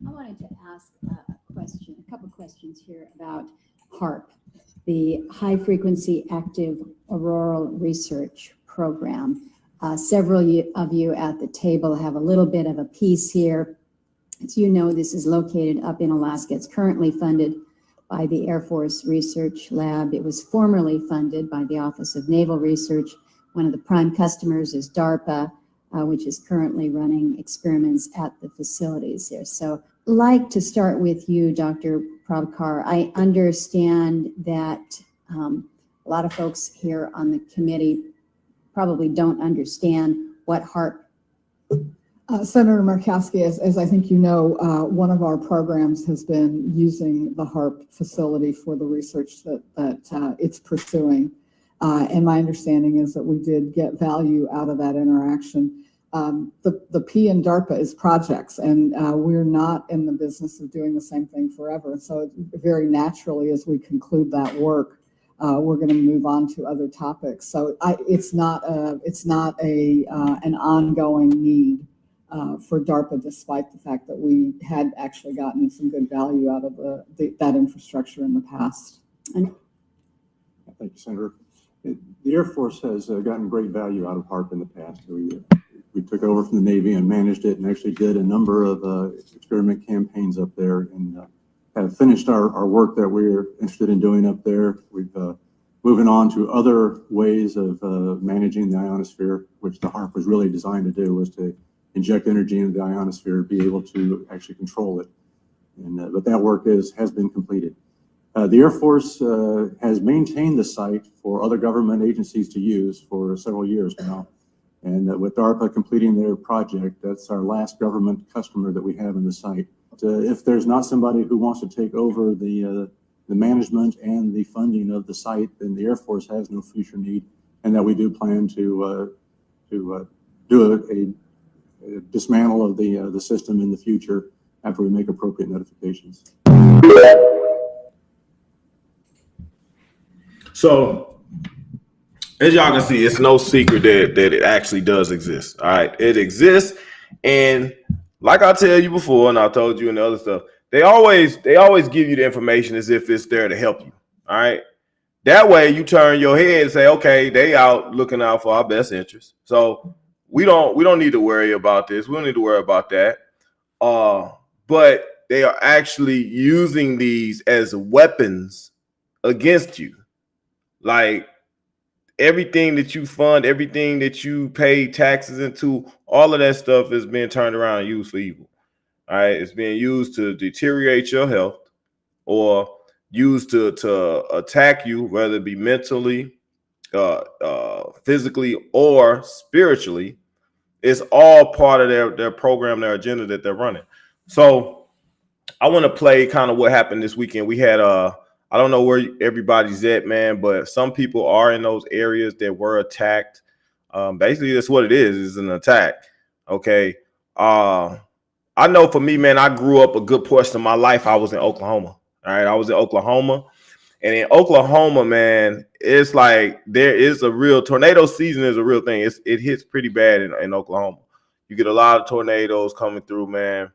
wanted to ask a couple questions here about HARP, the High Frequency Active Auroral Research Program. Several of you at the table have a little bit of a piece here. As you know, this is located up in Alaska. It's currently funded by the Air Force Research Lab. It was formerly funded by the Office of Naval Research. One of the prime customers is DARPA, which is currently running experiments at the facilities there. So I'd like to start with you, Dr. Prabhakar. I understand that a lot of folks here on the committee probably don't understand what HARP. Senator Murkowski, as I think you know, one of our programs has been using the HARP facility for the research that it's pursuing. And my understanding is that we did get value out of that interaction. The P in DARPA is projects, and we're not in the business of doing the same thing forever. So very naturally, as we conclude that work, we're going to move on to other topics. So it's not an ongoing need for DARPA, despite the fact that we had actually gotten some good value out of that infrastructure in the past. Thank you, Senator. The Air Force has gotten great value out of HARP in the past. We took over from the Navy and managed it, and actually did a number of experiment campaigns up there, and have finished our work that we're interested in doing up there. We've moving on to other ways of managing the ionosphere, which the HARP was really designed to do, was to inject energy into the ionosphere, be able to actually control it. And but that work has been completed. The Air Force has maintained the site for other government agencies to use for several years now. And with DARPA completing their project, that's our last government customer that we have in the site. If there's not somebody who wants to take over the management and the funding of the site, then the Air Force has no future need, and that we do plan to do a dismantle of the system in the future after we make appropriate notifications. So, as y'all can see, it's no secret that it actually does exist. All right, it exists, and like I tell you before, and I told you and the other stuff, they always give you the information as if it's there to help you. All right, that way you turn your head and say, okay, they out looking out for our best interest. So we don't need to worry about this. We don't need to worry about that. But they are actually using these as weapons against you. Like everything that you fund, everything that you pay taxes into, all of that stuff is being turned around and used for evil. All right, it's being used to deteriorate your health or used to attack you, whether it be mentally, physically, or spiritually. It's all part of their program, their agenda that they're running. So I want to play kind of what happened this weekend. We had I don't know where everybody's at, man, but some people are in those areas that were attacked. Basically, that's what it is an attack. Okay. I know for me, man, I grew up a good portion of my life. I was in Oklahoma. All right. I was in Oklahoma. And in Oklahoma, man, it's like there is a real tornado season is a real thing. It hits pretty bad in Oklahoma. You get a lot of tornadoes coming through, man.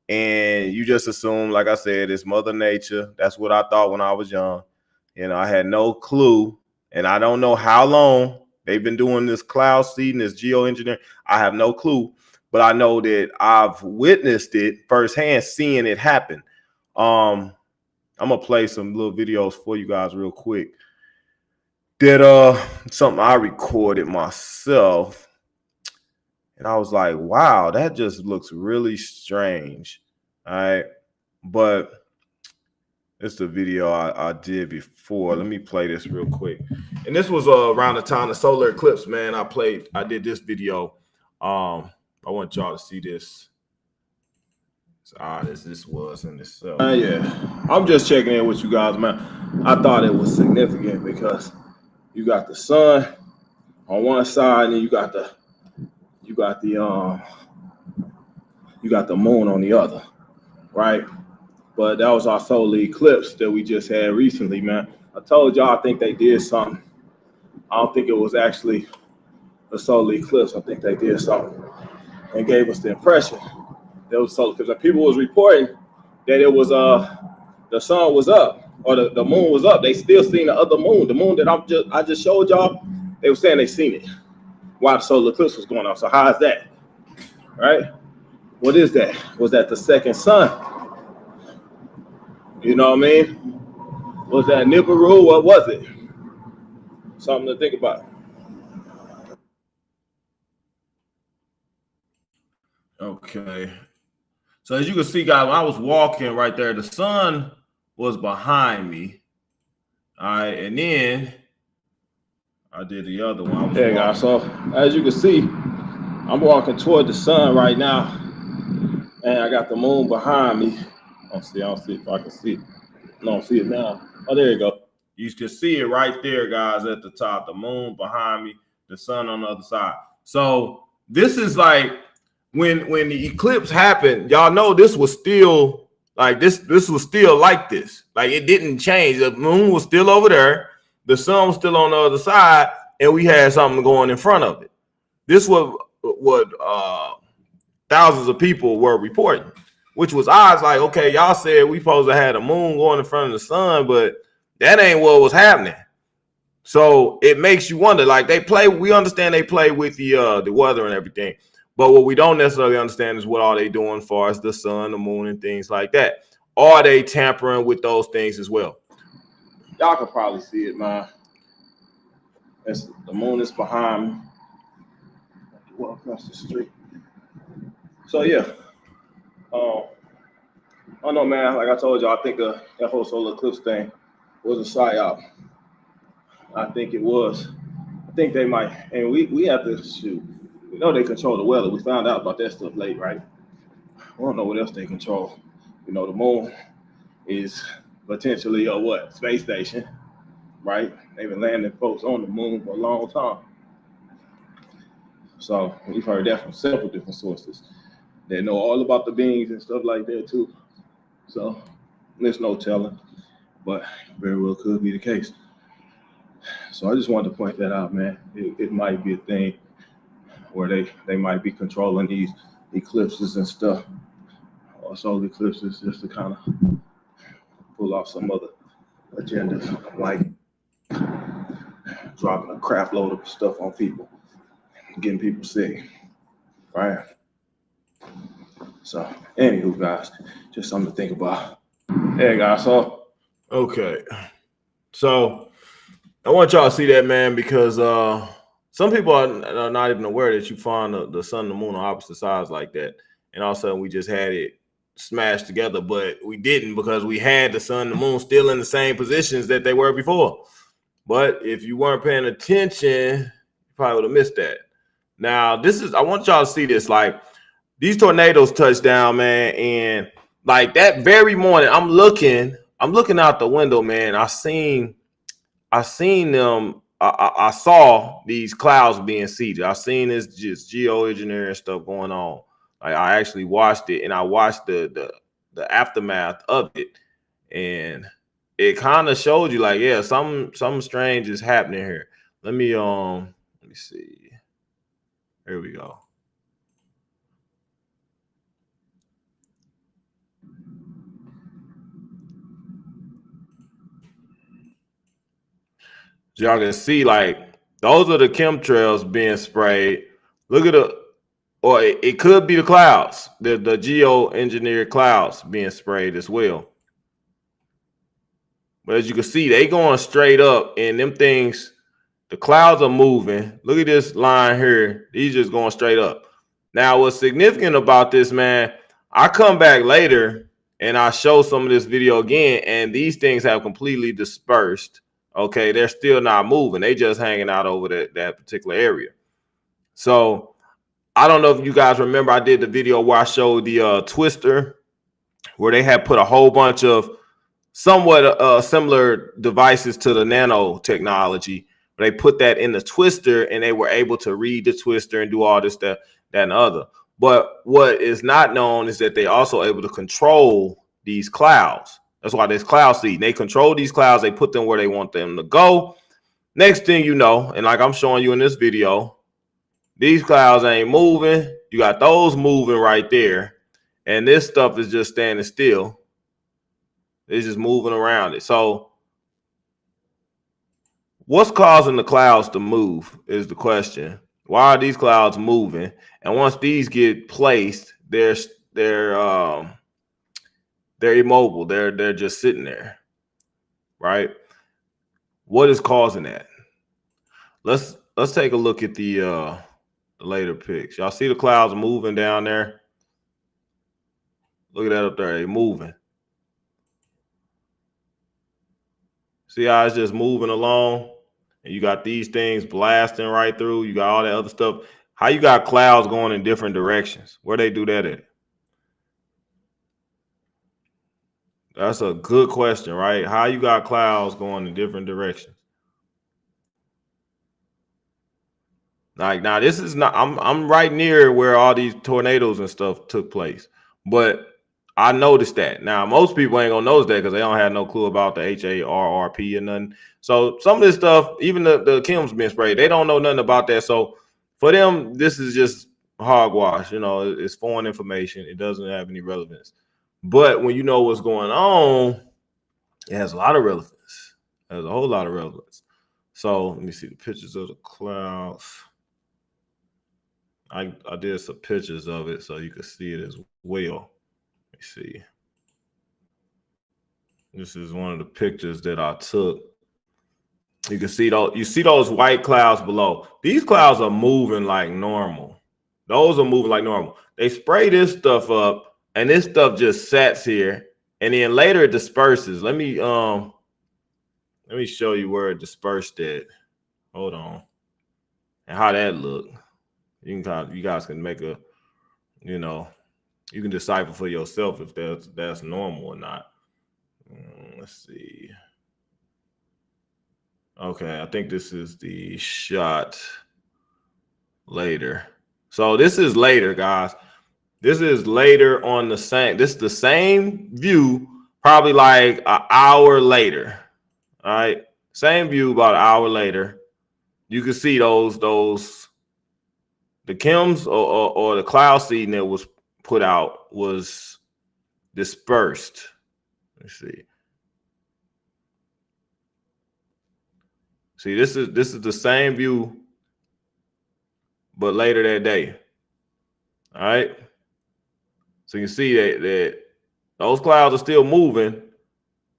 And you just assume, like I said, it's Mother Nature. That's what I thought when I was young. You know, I had no clue. And I don't know how long they've been doing this cloud seeding, this geoengineering. I have no clue. But I know that I've witnessed it firsthand, seeing it happen. I'm gonna play some little videos for you guys real quick. That something I recorded myself, and I was like, wow, that just looks really strange. All right, but it's the video I did before. Let me play this real quick. And this was around the time the solar eclipse, man. I did this video. I want y'all to see this. This was in this. Yeah, I'm just checking in with you guys, man. I thought it was significant because you got the sun on one side, and then you got the moon on the other, right? But that was our solar eclipse that we just had recently, man. I told y'all I think they did something. I don't think it was actually a solar eclipse. I think they did something and gave us the impression that it was solar eclipse. And people was reporting that it was the sun was up or the moon was up. They still seen the other moon, the moon that I just showed y'all. They were saying they seen it while the solar eclipse was going on. So how is that, right? What is that? Was that the second sun? You know what I mean? Was that Nibiru? What was it? Something to think about. Okay. So as you can see, guys, when I was walking right there, the sun was behind me. All right, and then I did the other one. There, guys. So as you can see, I'm walking toward the sun right now, and I got the moon behind me. I don't see if I can see it. I don't see it now. Oh, there you go. You can see it right there, guys, at the top. The moon behind me, the sun on the other side. So this is like when the eclipse happened, y'all know this was still like this was still like this. Like it didn't change. The moon was still over there. The sun was still on the other side, and we had something going in front of it. This was what thousands of people were reporting, which was odds. Like, okay, y'all said we supposed to have the moon going in front of the sun, but that ain't what was happening. So it makes you wonder. Like we understand they play with the weather and everything, but what we don't necessarily understand is what are they doing as far as the sun, the moon, and things like that. Are they tampering with those things as well? Y'all can probably see it, man. The moon is behind me. Walk across the street. So yeah. I don't know, man. Like I told you, I think that whole solar eclipse thing was a psyop. I think it was. I think they might, and we have to shoot. We know they control the weather. We found out about that stuff late, right? We don't know what else they control. You know, the moon is potentially a what? Space station, right? They've been landing folks on the moon for a long time. So we've heard that from several different sources. They know all about the beings and stuff like that too. So there's no telling, but very well could be the case. So I just wanted to point that out, man. It might be a thing where they might be controlling these eclipses and stuff, or solar eclipses, just to kind of pull off some other agendas, like dropping a crap load of stuff on people, getting people sick, right? So, anywho, guys, just something to think about. Hey, guys, so, okay. So, I want y'all to see that, man, because some people are not even aware that you find the sun and the moon on opposite sides like that. And all of a sudden, we just had it smashed together, but we didn't because we had the sun and the moon still in the same positions that they were before. But if you weren't paying attention, you probably would have missed that. Now, I want y'all to see this, like, these tornadoes touched down, man, and like that very morning, I'm looking out the window, man. I seen them. I saw these clouds being seeded. I seen this just geoengineering stuff going on. Like I actually watched it, and I watched the aftermath of it, and it kind of showed you, like, yeah, something strange is happening here. Let me see. Here we go. So y'all can see, like, those are the chemtrails being sprayed. Look at or it could be the clouds, the geoengineered clouds being sprayed as well. But as you can see, they going straight up, and them things, the clouds are moving. Look at this line here. These just going straight up. Now, what's significant about this, man, I come back later and I show some of this video again, and these things have completely dispersed. Okay, they're still not moving. They just hanging out over that particular area. So I don't know if you guys remember, I did the video where I showed the twister, where they had put a whole bunch of somewhat similar devices to the nanotechnology. They put that in the twister, and they were able to read the twister and do all this, that, and the other. But what is not known is that they also able to control these clouds. That's why there's cloud seeding. They control these clouds. They put them where they want them to go. Next thing you know, and like I'm showing you in this video, these clouds ain't moving. You got those moving right there. And this stuff is just standing still. It's just moving around it. So what's causing the clouds to move is the question. Why are these clouds moving? And once these get placed, they're immobile. They're just sitting there, right? What is causing that? Let's take a look at the later pics. Y'all see the clouds moving down there? Look at that up there. They're moving. See how it's just moving along? And you got these things blasting right through. You got all that other stuff. How you got clouds going in different directions? Where they do that at? That's a good question, right? How you got clouds going in different directions? Like, now this is not, I'm right near where all these tornadoes and stuff took place, but I noticed that. Now, most people ain't gonna notice that because they don't have no clue about the HARRP and nothing. So some of this stuff, even the chems being sprayed, they don't know nothing about that. So for them, this is just hogwash. You know, it's foreign information. It doesn't have any relevance. But when you know what's going on, it has a lot of relevance. It has a whole lot of relevance. So let me see the pictures of the clouds. I did some pictures of it so you can see it as well. Let me see. This is one of the pictures that I took. You can see those. You see those white clouds below. These clouds are moving like normal. Those are moving like normal. They spray this stuff up, and this stuff just sits here, and then later it disperses. Let me show you where it dispersed at. Hold on, and how that look. You guys can make a, you know, you can decipher for yourself if that's normal or not. Let's see. Okay, I think this is the shot later. So this is later, guys. This is later on the same. This is the same view, probably like an hour later. All right, same view about an hour later. You can see those the chems or the cloud seeding that was put out was dispersed. Let's see. See, this is the same view, but later that day. All right. So you can see that those clouds are still moving.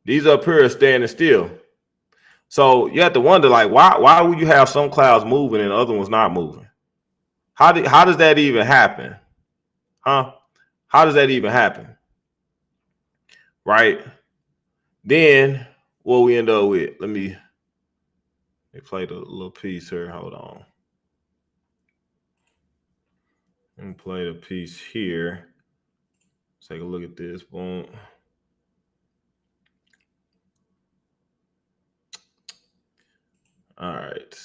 These up here are standing still. So you have to wonder, like, why would you have some clouds moving and other ones not moving? How does that even happen? Huh? How does that even happen? Right? Then what we end up with? Let me play the little piece here. Hold on. Let me play the piece here. Let's take a look at this. Boom. All right.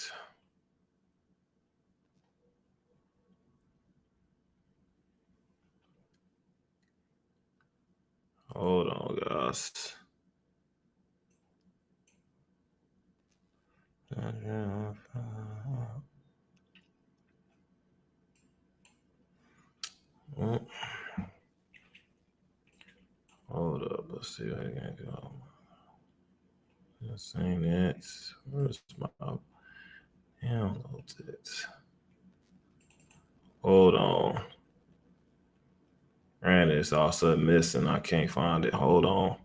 Hold on, guys. Hold up. Let's see how I can go. This ain't it. Where's my download it? Hold on. And it's all of a sudden missing. I can't find it. Hold on.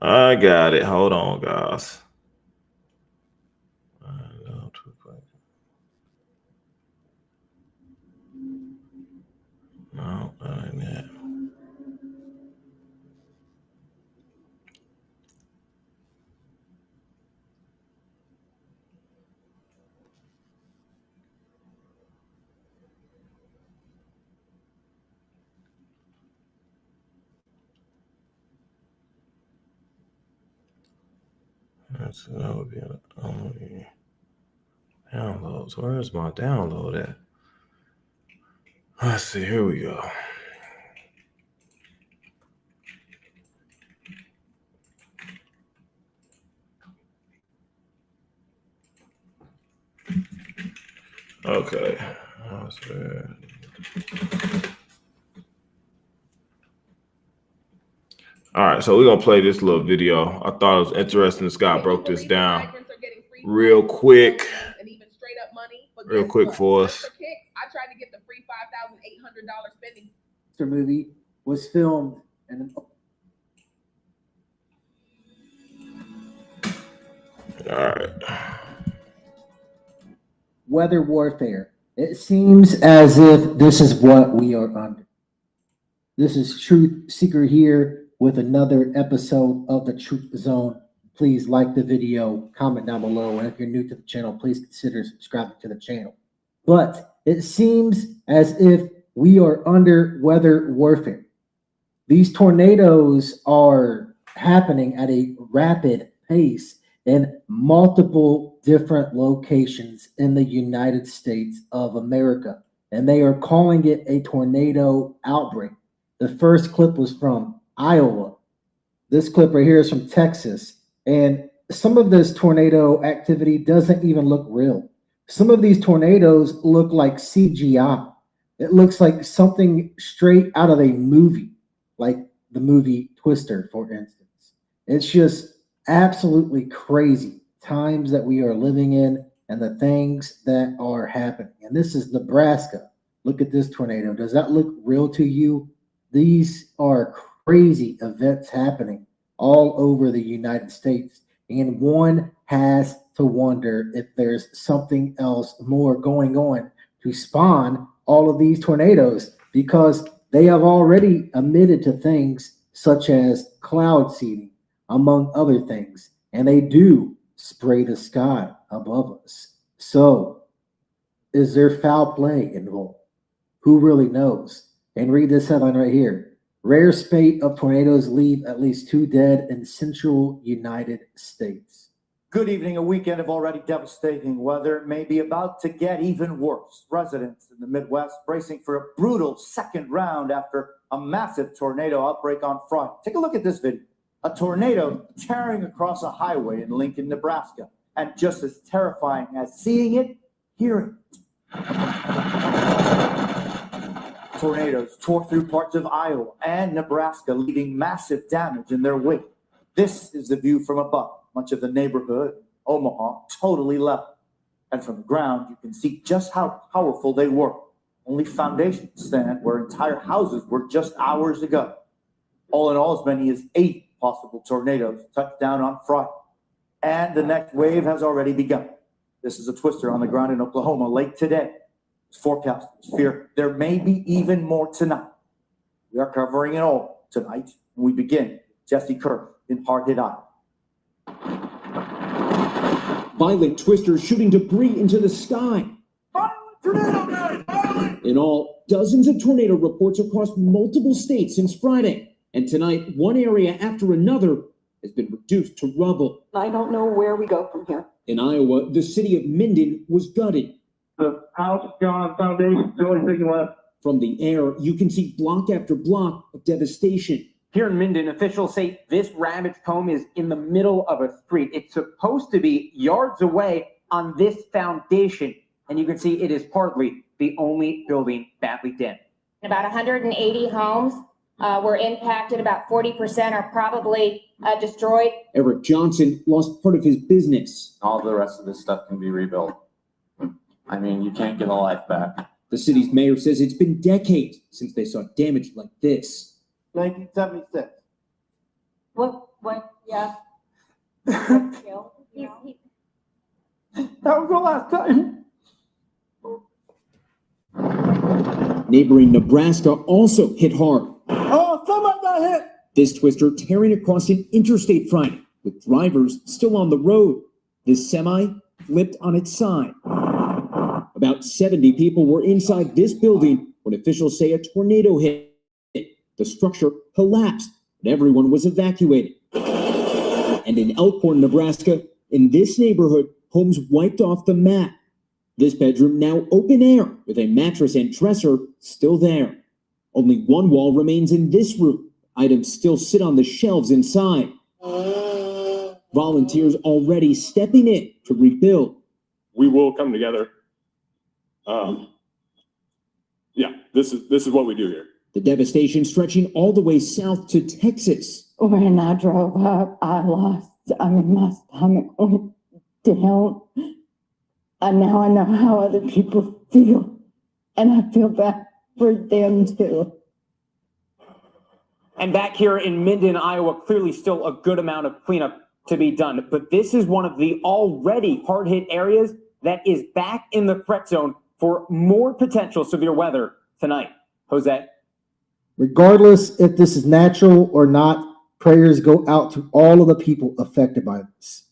I got it. Hold on, guys. No, that ain't it. That would be only downloads. Where's my download at? Let's see. Here we go. Okay. All right, so we're gonna play this little video. I thought it was interesting. Scott broke this down real quick. Real quick for us. I tried to get the free $5,800 spending. The movie was filmed and All right. weather warfare. It seems as if this is what we are under. This is Truth Seeker here with another episode of the Truth Zone. Please like the video, comment down below, and if you're new to the channel, please consider subscribing to the channel. But it seems as if we are under weather warfare. These tornadoes are happening at a rapid pace in multiple different locations in the United States of America, and they are calling it a tornado outbreak. The first clip was from Iowa. This clip right here is from Texas, and some of this tornado activity doesn't even look real. Some of these tornadoes look like CGI. It looks like something straight out of a movie, like the movie Twister, for instance. It's just absolutely crazy times that we are living in and the things that are happening. And this is Nebraska. Look at this tornado. Does that look real to you? These are crazy events happening all over the United States. And one has to wonder if there's something else more going on to spawn all of these tornadoes, because they have already admitted to things such as cloud seeding, among other things, and they do spray the sky above us. So, is there foul play involved? Who really knows? And read this headline right here. Rare spate of tornadoes leave at least 2 dead in central United States. Good evening. A weekend of already devastating weather may be about to get even worse. Residents in the Midwest bracing for a brutal second round after a massive tornado outbreak on Friday. Take a look at this video. A tornado tearing across a highway in Lincoln, Nebraska. And just as terrifying as seeing it, hearing it. Tornadoes tore through parts of Iowa and Nebraska, leaving massive damage in their wake. This is the view from above. Much of the neighborhood, Omaha, totally level. And from the ground, you can see just how powerful they were. Only foundations stand where entire houses were just hours ago. All in all, as many as 8 possible tornadoes touched down on Friday. And the next wave has already begun. This is a twister on the ground in Oklahoma late today. It's forecast fear there may be even more tonight. We are covering it all tonight. And we begin. Jesse Kerr in Hard-Hit Iowa. Violent twisters shooting debris into the sky. In all, dozens of tornado reports across multiple states since Friday. And tonight, one area after another has been reduced to rubble. I don't know where we go from here. In Iowa, the city of Minden was gutted. The house is gone, foundation, the only thing left. From the air, you can see block after block of devastation. Here in Minden, officials say this ravaged home is in the middle of a street. It's supposed to be yards away on this foundation. And you can see it is partly the only building badly damaged. About 180 homes were impacted. About 40% are probably destroyed. Eric Johnson lost part of his business. All the rest of this stuff can be rebuilt. I mean, you can't get a life back. The city's mayor says it's been decades since they saw damage like this. 1976. What What, yeah. That was the last time. Neighboring Nebraska also hit hard. Oh, someone got hit. This twister tearing across an interstate Friday with drivers still on the road. This semi flipped on its side. About 70 people were inside this building when officials say a tornado hit. The structure collapsed, but everyone was evacuated. And in Elkhorn, Nebraska, in this neighborhood, homes wiped off the map. This bedroom now open air with a mattress and dresser still there. Only one wall remains in this room. Items still sit on the shelves inside. Volunteers already stepping in to rebuild. We will come together. This is what we do here. The devastation stretching all the way south to Texas. When I drove up, my stomach went down. And now I know how other people feel. And I feel bad for them too. And back here in Minden, Iowa, clearly still a good amount of cleanup to be done. But this is one of the already hard-hit areas that is back in the threat zone for more potential severe weather tonight. Jose? Regardless if this is natural or not, prayers go out to all of the people affected by this.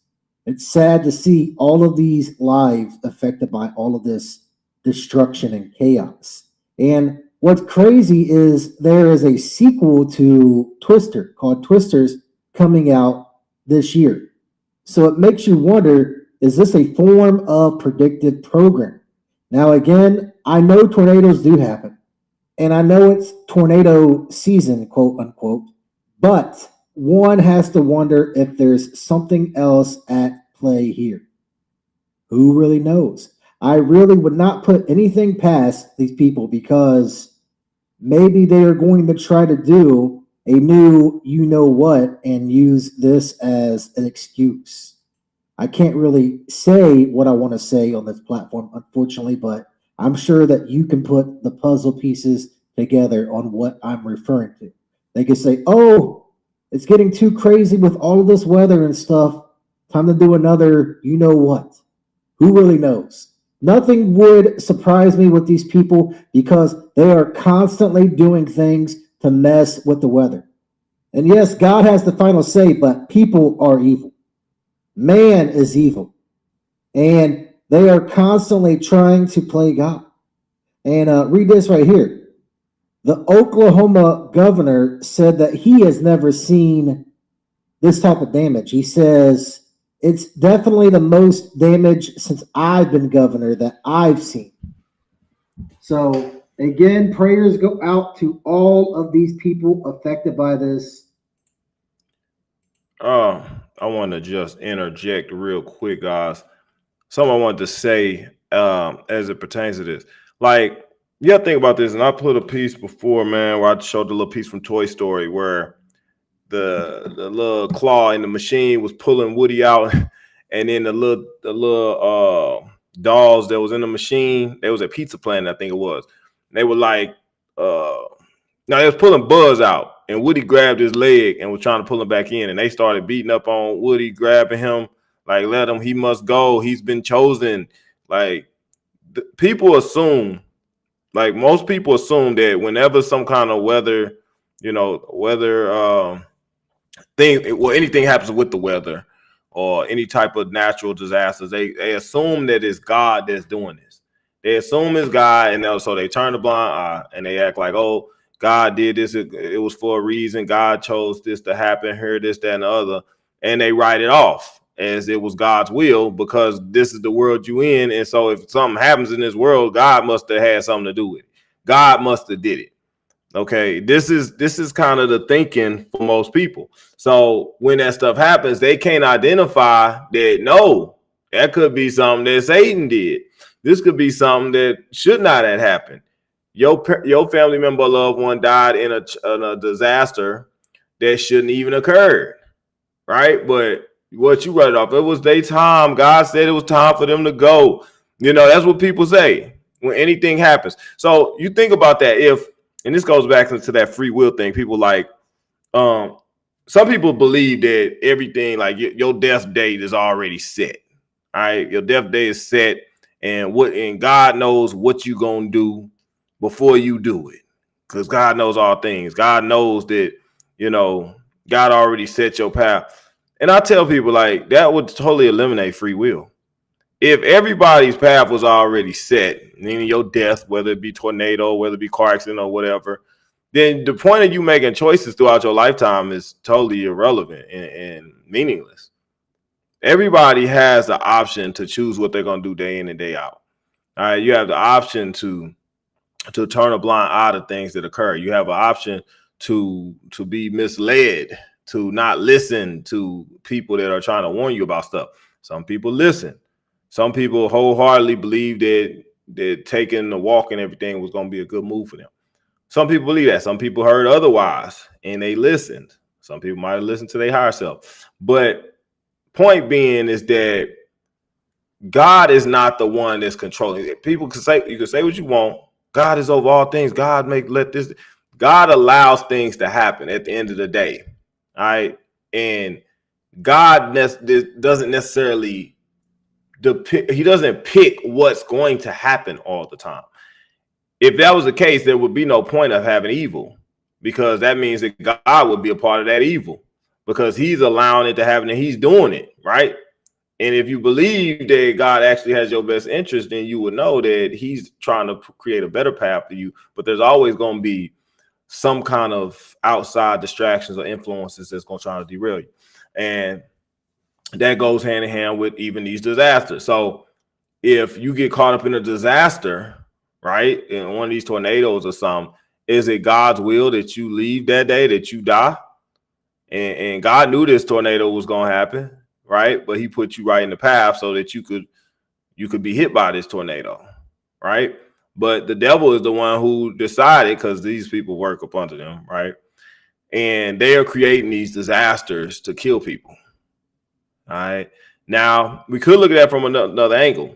It's sad to see all of these lives affected by all of this destruction and chaos. And what's crazy is there is a sequel to Twister called Twisters coming out this year. So it makes you wonder, is this a form of predictive programming? Now, again, I know tornadoes do happen. And I know it's tornado season, quote unquote, but one has to wonder if there's something else at play here. Who really knows? I really would not put anything past these people because maybe they are going to try to do a new you know what and use this as an excuse. I can't really say what I want to say on this platform, unfortunately, but I'm sure that you can put the puzzle pieces together on what I'm referring to. They can say, oh, it's getting too crazy with all of this weather and stuff. Time to do another you know what. Who really knows? Nothing would surprise me with these people because they are constantly doing things to mess with the weather. And yes, God has the final say, but people are evil. Man is evil. And they are constantly trying to play God. And read this right here. The Oklahoma governor said that he has never seen this type of damage. He says it's definitely the most damage since I've been governor that I've seen. So again, prayers go out to all of these people affected by this. I want to just interject real quick, guys. Something I wanted to say as it pertains to this. Like, you got to think about this, and I put a piece before, man, where I showed the little piece from Toy Story where the little claw in the machine was pulling Woody out, and then the little dolls that was in the machine, they was at Pizza Planet, I think it was. They were like, they was pulling Buzz out, and Woody grabbed his leg and was trying to pull him back in, and they started beating up on Woody, grabbing him, like, let him, he must go, he's been chosen. Like, people assume, like most people assume that whenever some kind of weather, anything happens with the weather or any type of natural disasters, they assume that it's God that's doing this. They assume it's God, and so they turn a blind eye and they act like, oh, God did this. It was for a reason. God chose this to happen here, this, that, and the other. And they write it off as it was God's will because this is the world you in. And so if something happens in this world, God must have had something to do with it. God must have did it. Okay, this is kind of the thinking for most people. So when that stuff happens, they can't identify that, no, that could be something that Satan did. This could be something that should not have happened. Your family member or loved one died in a disaster that shouldn't even occur, right? But what you wrote off, it was their time. God said it was time for them to go. That's what people say when anything happens. So you think about that. And this goes back into that free will thing. People like, some people believe that everything, like your death date is already set. All right, your death date is set, and God knows what you gonna do before you do it, because God knows all things. God knows that, God already set your path. And I tell people, like, that would totally eliminate free will. If everybody's path was already set, meaning your death, whether it be tornado, whether it be car accident or whatever, then the point of you making choices throughout your lifetime is totally irrelevant and meaningless. Everybody has the option to choose what they're going to do day in and day out. All right, you have the option to turn a blind eye to things that occur. You have an option to be misled, to not listen to people that are trying to warn you about stuff. Some people listen. Some people wholeheartedly believe that taking the walk and everything was going to be a good move for them. Some people believe that. Some people heard otherwise and they listened. Some people might have listened to their higher self. But point being is that God is not the one that's controlling it. People can say, you can say what you want. God is over all things. God allows things to happen at the end of the day. All right. And God doesn't necessarily he doesn't pick what's going to happen all the time. If that was the case, there would be no point of having evil, because that means that God would be a part of that evil, because he's allowing it to happen and he's doing it, right? And if you believe that God actually has your best interest, then you would know that he's trying to create a better path for you. But there's always going to be some kind of outside distractions or influences that's going to try to derail you. And that goes hand in hand with even these disasters. So if you get caught up in a disaster, right, in one of these tornadoes or something, is it God's will that you leave that day, that you die? And God knew this tornado was going to happen, right? But he put you right in the path so that you could be hit by this tornado, right? But the devil is the one who decided, because these people work up under them, right? And they are creating these disasters to kill people. All right. Now, we could look at that from another angle.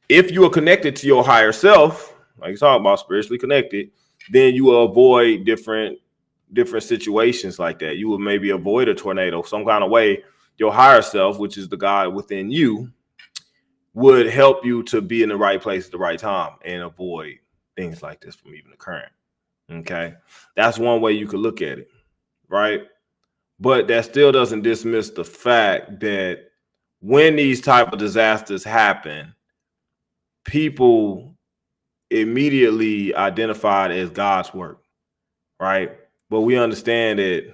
If you are connected to your higher self, like you're talking about, spiritually connected, then you will avoid different situations like that. You will maybe avoid a tornado some kind of way. Your higher self, which is the God within you, would help you to be in the right place at the right time and avoid things like this from even occurring. Okay. That's one way you could look at it, right? But that still doesn't dismiss the fact that when these type of disasters happen, people immediately identified as God's work, right? But we understand that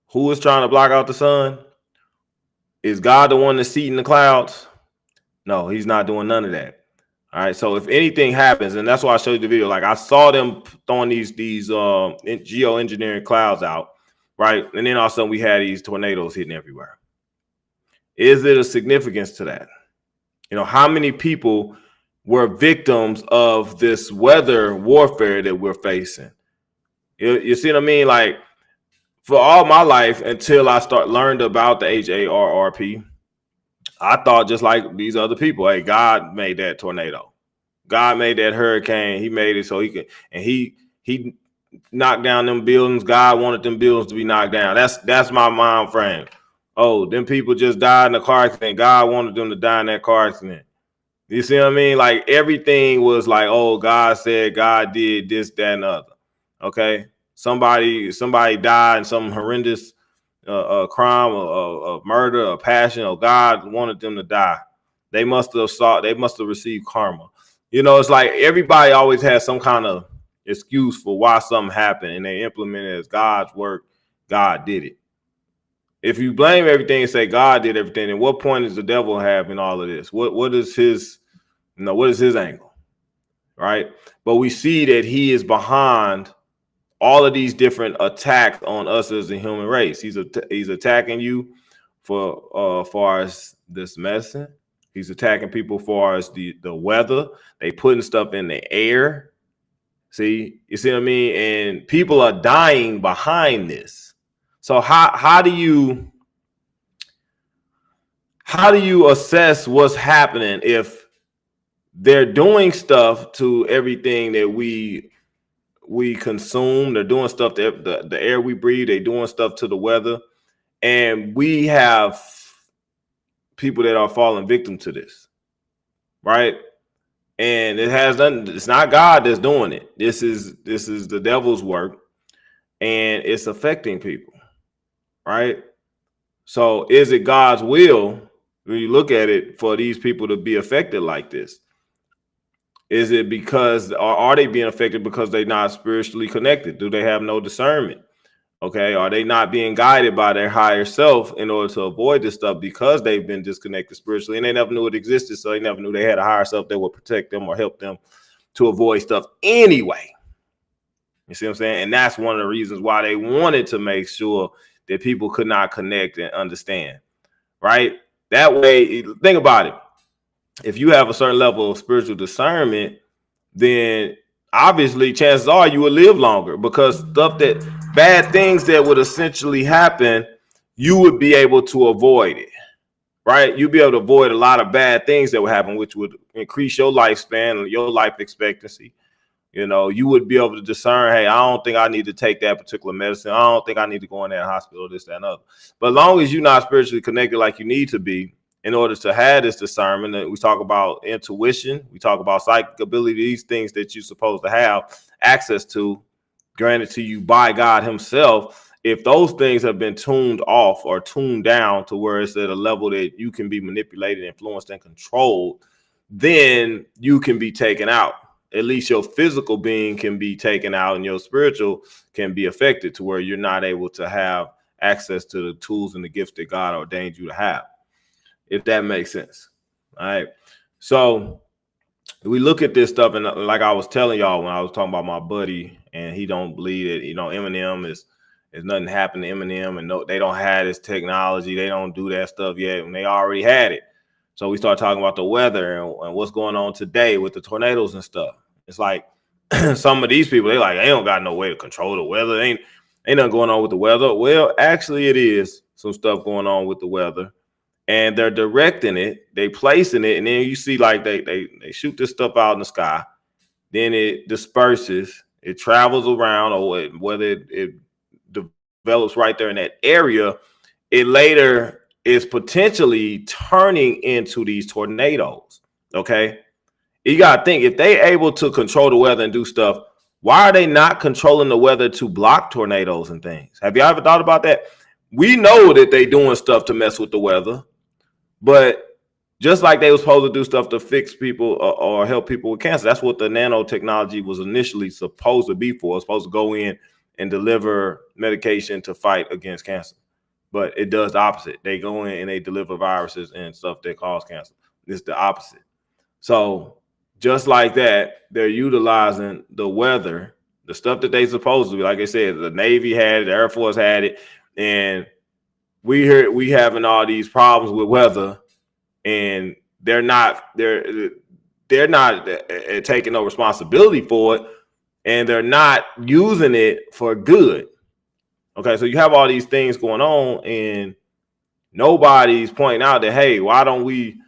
who is trying to block out the sun? Is God the one that's seating the clouds? No, he's not doing none of that. All right. So if anything happens, and that's why I showed you the video, like I saw them throwing these geoengineering clouds out, right? And then all of a sudden we had these tornadoes hitting everywhere. Is it a significance to that? How many people were victims of this weather warfare that we're facing? You see what I mean? Like, for all my life, until I learned about the HARRP, I thought just like these other people, hey, God made that tornado. God made that hurricane. He made it so he could, and he knocked down them buildings. God wanted them buildings to be knocked down. That's my mind frame. Oh, them people just died in a car accident. God wanted them to die in that car accident. You see what I mean? Like, everything was like, oh, God said, God did this, that, and the other. Okay. Somebody died in some horrendous crime, a murder, a passion. Oh, God wanted them to die. They must have received karma. It's like everybody always has some kind of excuse for why something happened, and they implement it as God's work. God did it. If you blame everything and say God did everything, then what point does the devil have in all of this? What is his, what is his angle? Right? But we see that he is behind all of these different attacks on us as a human race. He's attacking you for far as this medicine. He's attacking people far as the weather. They putting stuff in the air. See, you see what I mean? And people are dying behind this. So how do you assess what's happening if they're doing stuff to everything that we we consume. They're doing stuff to the air we breathe. They're doing stuff to the weather. And we have people that are falling victim to this, right? And it has nothing. It's not God that's doing it. This is the devil's work, and it's affecting people, right? So is it God's will when you look at it for these people to be affected like this? Is it because, or are they being affected because they're not spiritually connected? Do they have no discernment? Okay, are they not being guided by their higher self in order to avoid this stuff because they've been disconnected spiritually and they never knew it existed, so they never knew they had a higher self that would protect them or help them to avoid stuff anyway? You see what I'm saying? And that's one of the reasons why they wanted to make sure that people could not connect and understand, right? That way, think about it. If you have a certain level of spiritual discernment, then obviously chances are you will live longer, because bad things that would essentially happen, you would be able to avoid it, right? You'd be able to avoid a lot of bad things that would happen, which would increase your lifespan and your life expectancy. You know, you would be able to discern, hey, I don't think I need to take that particular medicine. I don't think I need to go in that hospital, this, that, and other. But as long as you're not spiritually connected like you need to be, in order to have this discernment, we talk about intuition, we talk about psychic ability, these things that you're supposed to have access to, granted to you by God himself. If those things have been tuned off or tuned down to where it's at a level that you can be manipulated, influenced, and controlled, then you can be taken out. At least your physical being can be taken out and your spiritual can be affected to where you're not able to have access to the tools and the gifts that God ordained you to have, if that makes sense. All right. So we look at this stuff, and like I was telling y'all when I was talking about my buddy, and he don't believe it, you know, Eminem is nothing happened to Eminem, and no, they don't have this technology. They don't do that stuff yet, and they already had it. So we start talking about the weather and what's going on today with the tornadoes and stuff. It's like some of these people, they don't got no way to control the weather. Ain't nothing going on with the weather. Well, actually it is some stuff going on with the weather, and they're directing it, they placing it, and then you see like they shoot this stuff out in the sky, then it disperses, it travels around, or whether it develops right there in that area, it later is potentially turning into these tornadoes. Okay, you gotta think, if they able to control the weather and do stuff, why are they not controlling the weather to block tornadoes and things? Have you ever thought about that? We know that they doing stuff to mess with the weather, but just like they were supposed to do stuff to fix people or help people with cancer, that's what the nanotechnology was initially supposed to be for. It's supposed to go in and deliver medication to fight against cancer. But it does the opposite. They go in and they deliver viruses and stuff that cause cancer. It's the opposite. So just like that, they're utilizing the weather, the stuff that they supposed to be. Like I said, the Navy had it, the Air Force had it, and we having all these problems with weather, and they're not taking no responsibility for it, and they're not using it for good. Okay, so you have all these things going on, and nobody's pointing out that, hey, why don't we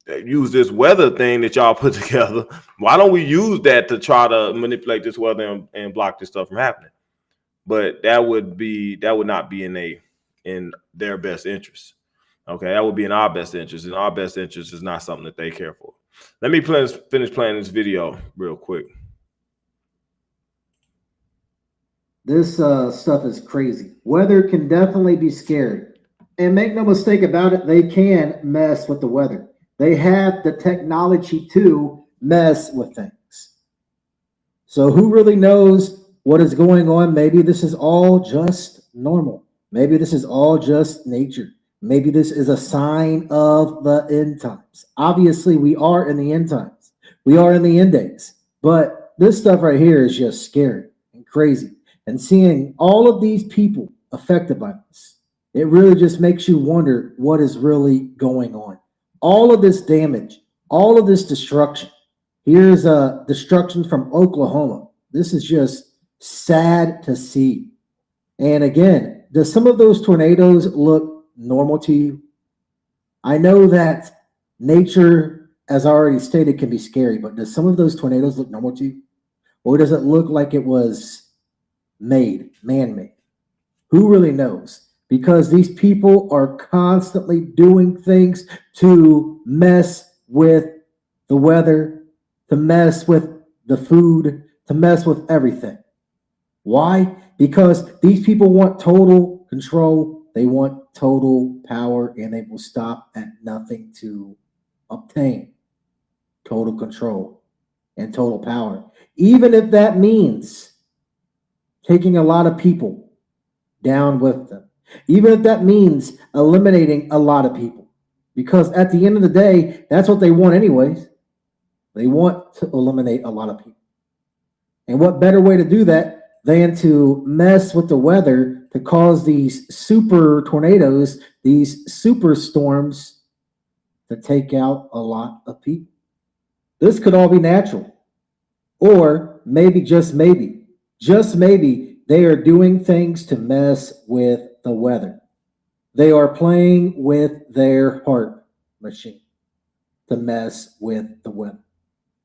use this weather thing that y'all put together? Why don't we use that to try to manipulate this weather and block this stuff from happening? But that would not be in their best interest. Okay, that would be in our best interest, and our best interest is not something that they care for. Let me finish playing this video real quick. This stuff is crazy. Weather can definitely be scary. And make no mistake about it, they can mess with the weather. They have the technology to mess with things. So who really knows what is going on? Maybe this is all just normal. Maybe this is all just nature. Maybe this is a sign of the end times. Obviously, we are in the end times. We are in the end days. But this stuff right here is just scary and crazy. And seeing all of these people affected by this, it really just makes you wonder what is really going on. All of this damage, all of this destruction. Here's a destruction from Oklahoma. This is just sad to see. And again, does some of those tornadoes look normal to you? I know that nature, as I already stated, can be scary, but does some of those tornadoes look normal to you? Or does it look like it was man-made? Who really knows? Because these people are constantly doing things to mess with the weather, to mess with the food, to mess with everything. Why? Because these people want total control. They want total power, and they will stop at nothing to obtain total control and total power. Even if that means taking a lot of people down with them. Even if that means eliminating a lot of people. Because at the end of the day, that's what they want anyways. They want to eliminate a lot of people. And what better way to do that than to mess with the weather to cause these super tornadoes, these super storms to take out a lot of people. This could all be natural. Or maybe, just maybe, they are doing things to mess with the weather. They are playing with their heart machine to mess with the weather.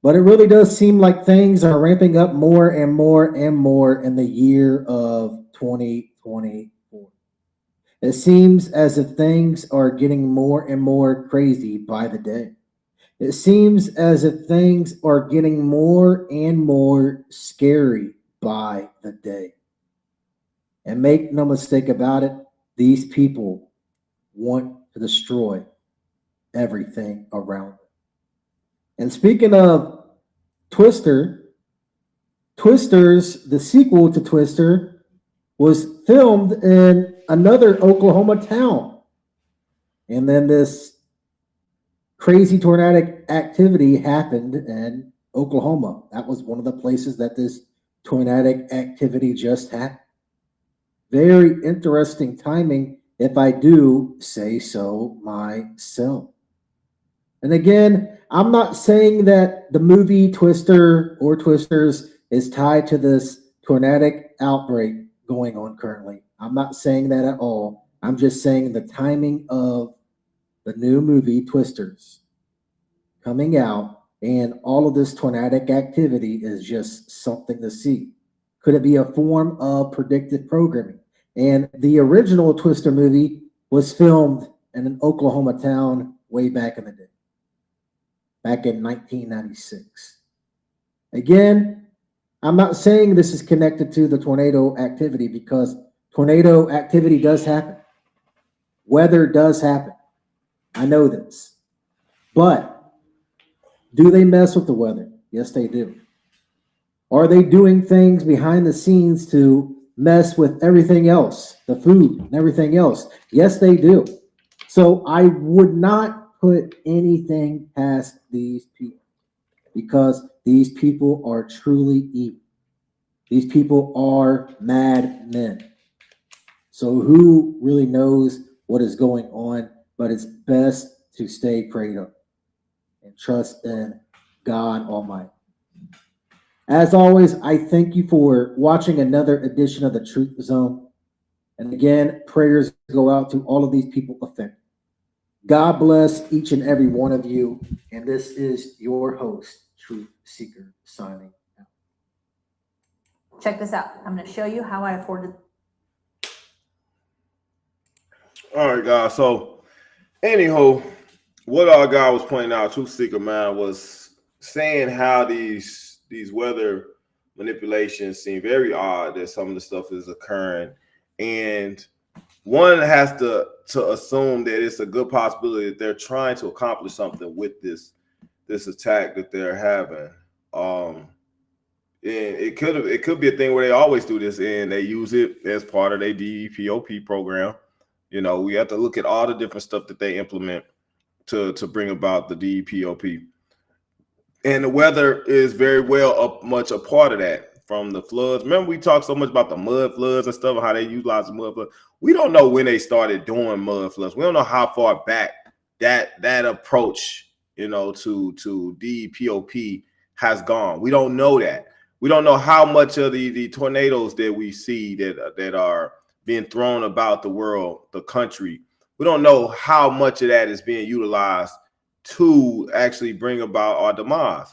But it really does seem like things are ramping up more and more and more in the year of 2024. It seems as if things are getting more and more crazy by the day. It seems as if things are getting more and more scary by the day. And make no mistake about it, these people want to destroy everything around them. And speaking of Twisters, the sequel to Twister, was filmed in another Oklahoma town. And then this crazy tornadic activity happened in Oklahoma. That was one of the places that this tornadic activity just happened. Very interesting timing, if I do say so myself. And again, I'm not saying that the movie Twister or Twisters is tied to this tornadic outbreak going on currently. I'm not saying that at all. I'm just saying the timing of the new movie Twisters coming out and all of this tornadic activity is just something to see. Could it be a form of predictive programming? And the original Twister movie was filmed in an Oklahoma town way back in the day, back in 1996. Again, I'm not saying this is connected to the tornado activity because tornado activity does happen. Weather does happen. I know this. But do they mess with the weather? Yes, they do. Are they doing things behind the scenes to mess with everything else, the food and everything else? Yes, they do. So I would not put anything past these people because these people are truly evil. These people are mad men. So who really knows what is going on? But it's best to stay prayed up and trust in God Almighty. As always, I thank you for watching another edition of the Truth Zone. And again, prayers go out to all of these people affected. God bless each and every one of you. And this is your host, Truth Seeker, signing out. Check this out. I'm going to show you how I afforded. All right, guys. So, anyhow, what our guy was pointing out, Truth Seeker man, was saying how these weather manipulations seem very odd, that some of the stuff is occurring. And one has to assume that it's a good possibility that they're trying to accomplish something with this attack that they're having. And it could be a thing where they always do this and they use it as part of their DEPOP program. You know, we have to look at all the different stuff that they implement to bring about the DEPOP. And the weather is very well much a part of that, from the floods. Remember, we talked so much about the mud floods and stuff, and how they utilize the mud floods. We don't know when they started doing mud floods. We don't know how far back that approach, you know, to DEPOP has gone. We don't know that. We don't know how much of the tornadoes that we see that are being thrown about the world, the country. We don't know how much of that is being utilized to actually bring about our demise.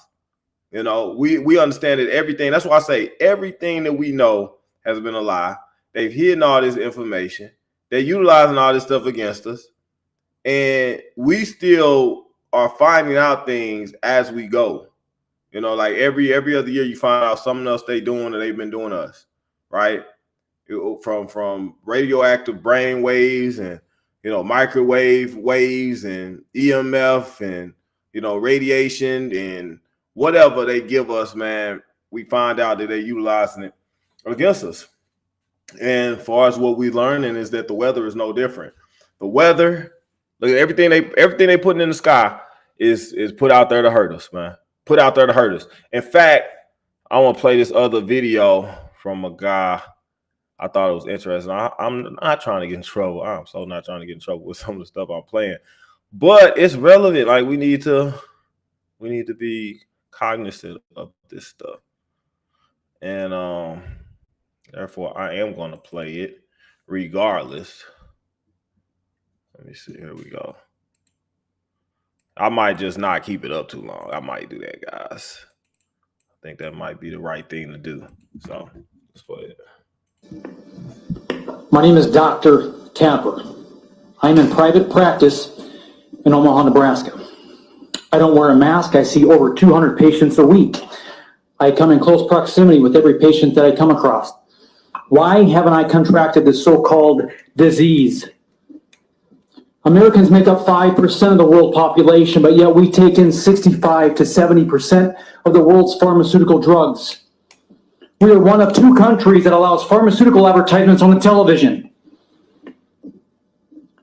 You know, we understand that everything. That's why I say everything that we know has been a lie. They've hidden all this information. They're utilizing all this stuff against us. And we still are finding out things as we go. You know, like every other year you find out something else they doing that they've been doing to us, right? From radioactive brain waves and, you know, microwave waves and EMF and, you know, radiation and whatever they give us, man, we find out that they're utilizing it against us. And far as what we're learning is that the weather is no different. The weather, look at everything they putting in the sky is put out there to hurt us, man. Put out there to hurt us. In fact, I want to play this other video from a guy. I thought it was interesting. I'm not trying to get in trouble. I'm so not trying to get in trouble with some of the stuff I'm playing. But it's relevant. Like we need to be cognizant of this stuff. And therefore I am going to play it regardless. Let me see. Here we go. I might just not keep it up too long. I might do that, guys. I think that might be the right thing to do. So let's play it. My name is Dr. Tapper. I'm in private practice in Omaha, Nebraska. I don't wear a mask. I see over 200 patients a week. I come in close proximity with every patient that I come across. Why haven't I contracted this so-called disease? Americans make up 5% of the world population, but yet we take in 65 to 70% of the world's pharmaceutical drugs. We are one of 2 countries that allows pharmaceutical advertisements on the television.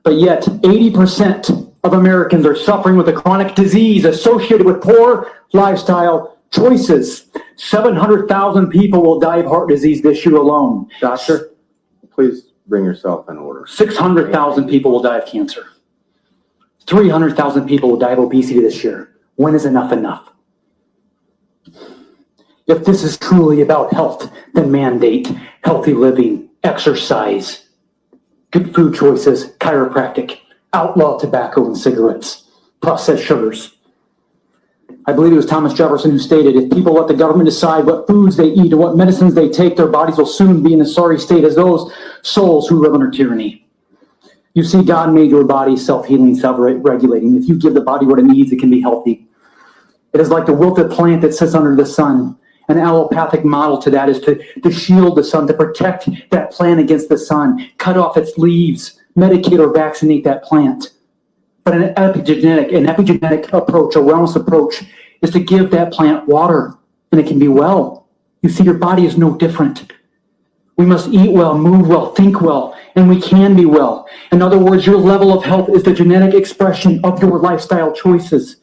But yet 80% of Americans are suffering with a chronic disease associated with poor lifestyle choices. 700,000 people will die of heart disease this year alone. Doctor, please bring yourself in order. 600,000 people will die of cancer. 300,000 people will die of obesity this year. When is enough enough? If this is truly about health, then mandate healthy living, exercise, good food choices, chiropractic, outlaw tobacco and cigarettes, processed sugars. I believe it was Thomas Jefferson who stated, if people let the government decide what foods they eat and what medicines they take, their bodies will soon be in a sorry state as those souls who live under tyranny. You see, God made your body self-healing, self-regulating. If you give the body what it needs, it can be healthy. It is like the wilted plant that sits under the sun. An allopathic model to that is to shield the sun, to protect that plant against the sun, cut off its leaves, medicate or vaccinate that plant. But an epigenetic approach, a wellness approach, is to give that plant water, and it can be well. You see, your body is no different. We must eat well, move well, think well, and we can be well. In other words, your level of health is the genetic expression of your lifestyle choices.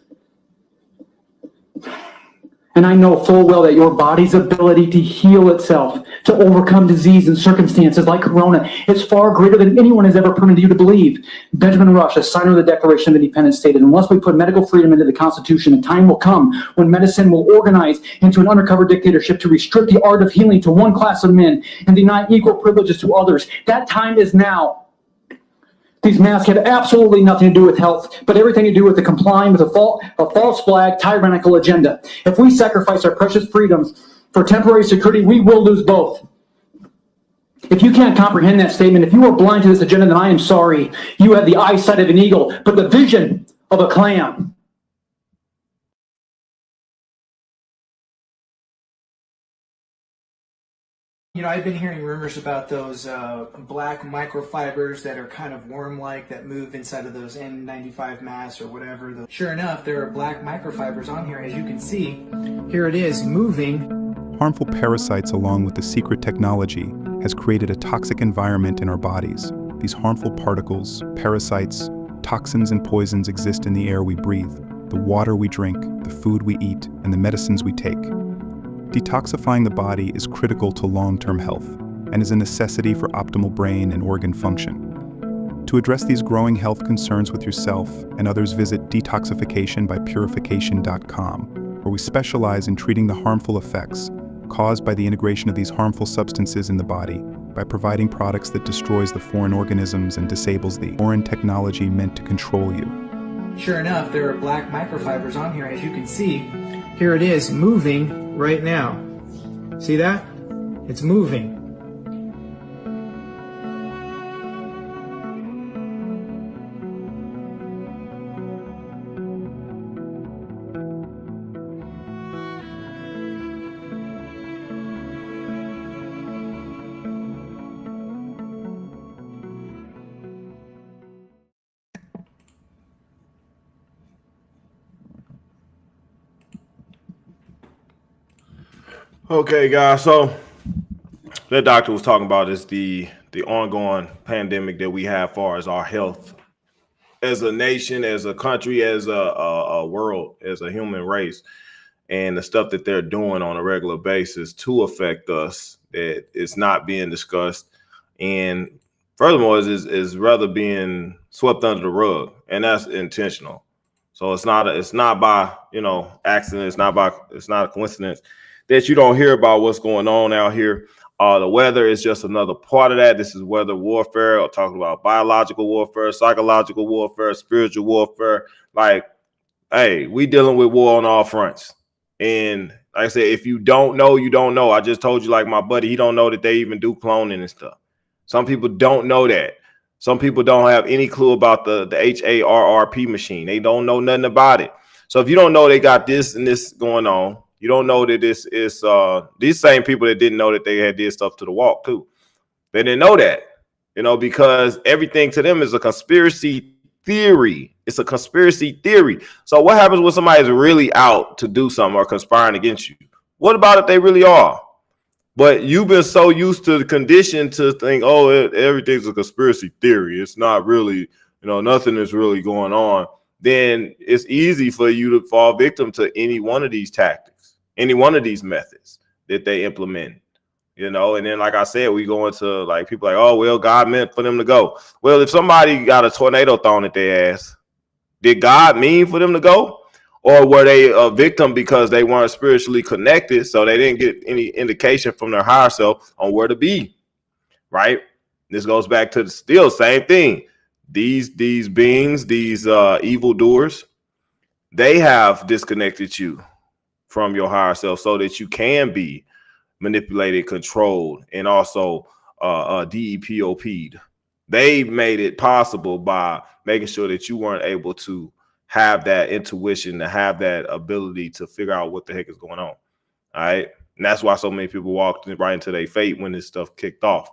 And I know full well that your body's ability to heal itself, to overcome disease and circumstances like corona, is far greater than anyone has ever permitted you to believe. Benjamin Rush, a signer of the Declaration of Independence, stated, unless we put medical freedom into the Constitution, a time will come when medicine will organize into an undercover dictatorship to restrict the art of healing to one class of men and deny equal privileges to others. That time is now. These masks have absolutely nothing to do with health, but everything to do with the complying with a false flag, tyrannical agenda. If we sacrifice our precious freedoms for temporary security, we will lose both. If you can't comprehend that statement, if you are blind to this agenda, then I am sorry. You have the eyesight of an eagle, but the vision of a clam. You know, I've been hearing rumors about those black microfibers that are kind of worm-like that move inside of those N95 masks or whatever. Sure enough, there are black microfibers on here. As you can see, here it is moving. Harmful parasites, along with the secret technology, has created a toxic environment in our bodies. These harmful particles, parasites, toxins and poisons exist in the air we breathe, the water we drink, the food we eat, and the medicines we take. Detoxifying the body is critical to long-term health and is a necessity for optimal brain and organ function. To address these growing health concerns with yourself and others, visit detoxificationbypurification.com, where we specialize in treating the harmful effects caused by the integration of these harmful substances in the body by providing products that destroys the foreign organisms and disables the foreign technology meant to control you. Sure enough, there are black microfibers on here, as you can see. Here it is moving right now. See that? It's moving. Okay, guys. So that doctor was talking about is the ongoing pandemic that we have, far as our health, as a nation, as a country, as a world, as a human race, and the stuff that they're doing on a regular basis to affect us. That it's not being discussed, and furthermore, is rather being swept under the rug, and that's intentional. So it's not by accident. It's not a coincidence that you don't hear about what's going on out here. The weather is just another part of that. This is weather warfare. I'm talking about biological warfare, psychological warfare, spiritual warfare. Like, hey, we dealing with war on all fronts. And like I said, if you don't know, you don't know. I just told you, like my buddy, he don't know that they even do cloning and stuff. Some people don't know that. Some people don't have any clue about the HARRP machine. They don't know nothing about it. So if you don't know they got this and this going on, you don't know that this is these same people that didn't know that they had did stuff to the walk too. They didn't know that, because everything to them is a conspiracy theory. It's a conspiracy theory. So what happens when somebody's really out to do something or conspiring against you? What about if they really are? But you've been so used to the condition to think, oh, everything's a conspiracy theory. It's not really, nothing is really going on. Then it's easy for you to fall victim to any one of these tactics, any one of these methods that they implement, and then, like I said, we go into like people like, oh, well, God meant for them to go. Well, if somebody got a tornado thrown at their ass, did God mean for them to go? Or were they a victim because they weren't spiritually connected, so they didn't get any indication from their higher self on where to be, right? This goes back to the still same thing. These beings, these evildoers, they have disconnected you from your higher self so that you can be manipulated, controlled, and also DEPOP'd. They made it possible by making sure that you weren't able to have that intuition, to have that ability to figure out what the heck is going on. All right. And that's why so many people walked right into their fate when this stuff kicked off.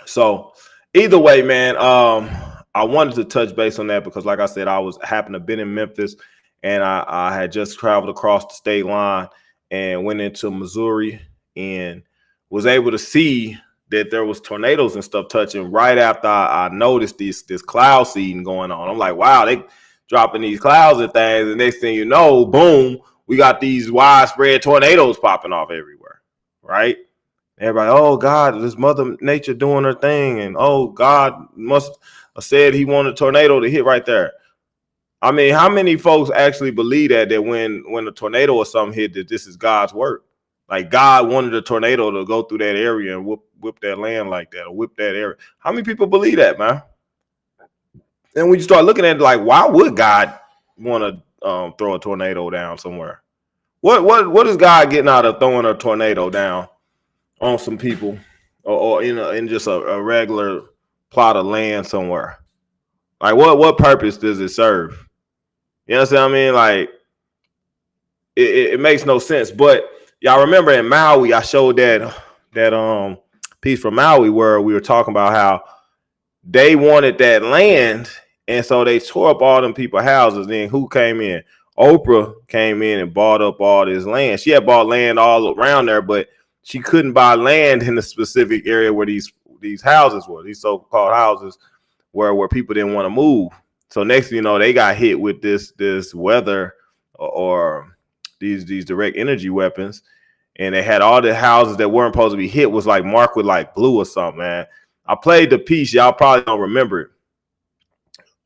So either way, man, I wanted to touch base on that because, like I said, happened to been in Memphis, and I had just traveled across the state line and went into Missouri and was able to see that there was tornadoes and stuff touching right after I noticed this cloud seeding going on. I'm like, wow, they dropping these clouds and things, and next thing you know, boom, we got these widespread tornadoes popping off everywhere, right? Everybody, oh God, this Mother Nature doing her thing, and oh God must have said he wanted a tornado to hit right there. I mean, how many folks actually believe that when a tornado or something hit, that this is God's work? Like God wanted a tornado to go through that area and whip that land like that, or whip that area. How many people believe that, man? And when you start looking at it, like, why would God want to throw a tornado down somewhere? What is God getting out of throwing a tornado down on some people, or in just a regular plot of land somewhere? Like, what purpose does it serve? You know what I mean? Like, it makes no sense. But y'all remember in Maui, I showed that piece from Maui where we were talking about how they wanted that land, and so they tore up all them people's houses. Then who came in? Oprah came in and bought up all this land. She had bought land all around there, but she couldn't buy land in the specific area where these houses were, these so-called houses where people didn't want to move. So next thing you know, they got hit with this weather or these direct energy weapons, and they had all the houses that weren't supposed to be hit was like marked with like blue or something, man. I played the piece. Y'all probably don't remember it.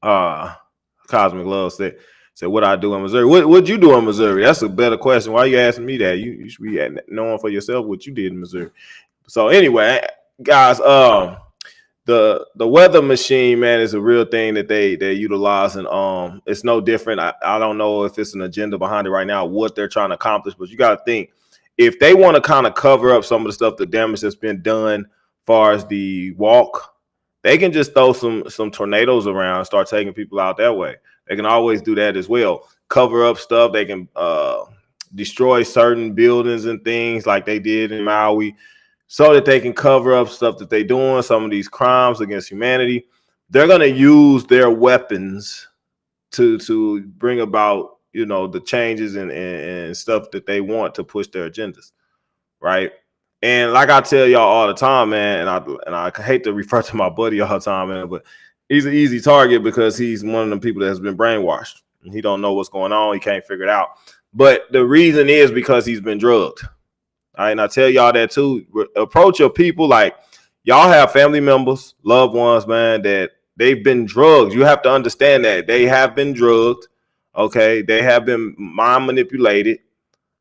Cosmic Love said, what I do in Missouri. What'd you do in Missouri? That's a better question. Why are you asking me that? You should be knowing for yourself what you did in Missouri. So anyway, guys, the weather machine, man, is a real thing that they utilize, and it's no different. I don't know if it's an agenda behind it right now, what they're trying to accomplish, but you got to think, if they want to kind of cover up some of the stuff, the damage that's been done as far as the walk, they can just throw some tornadoes around and start taking people out that way. They can always do that as well. Cover up stuff. They can destroy certain buildings and things like they did in Maui, so that they can cover up stuff that they're doing, some of these crimes against humanity. They're going to use their weapons to bring about, you know, the changes and stuff that they want to push their agendas, right? And like I tell y'all all the time, man, and I hate to refer to my buddy all the time, man, but he's an easy target because he's one of the people that has been brainwashed. And he don't know what's going on. He can't figure it out. But the reason is because he's been drugged. All right, and I tell y'all that too. Approach your people like y'all have family members, loved ones, man, that they've been drugged. You have to understand that they have been drugged. Okay, they have been mind manipulated.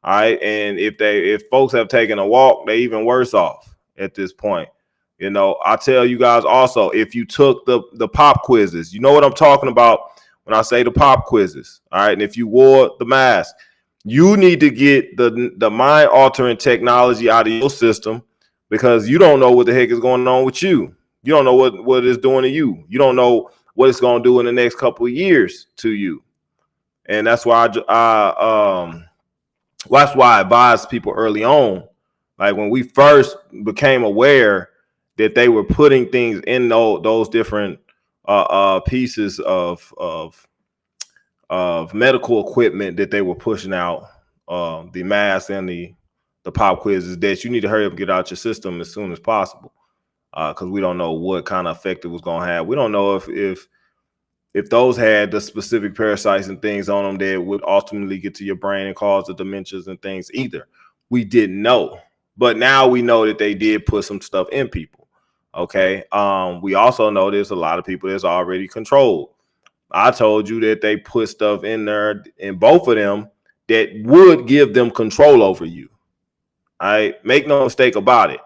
All right, and if folks have taken a walk, they even worse off at this point. You know, I tell you guys also, if you took the pop quizzes, you know what I'm talking about when I say the pop quizzes. All right, and if you wore the mask, you need to get the mind altering technology out of your system, because you don't know what the heck is going on with you. You don't know what it's doing to you. You don't know what it's going to do in the next couple of years to you. And that's why that's why I advise people early on, like when we first became aware that they were putting things in those different pieces of medical equipment that they were pushing out, the masks and the pop quizzes, that you need to hurry up and get out your system as soon as possible, because we don't know what kind of effect it was going to have. We don't know if those had the specific parasites and things on them that would ultimately get to your brain and cause the dementias and things either. We didn't know, but now we know that they did put some stuff in people. Okay. We also know there's a lot of people that's already controlled. I told you that they put stuff in there, in both of them, that would give them control over you. All right. Make no mistake about it.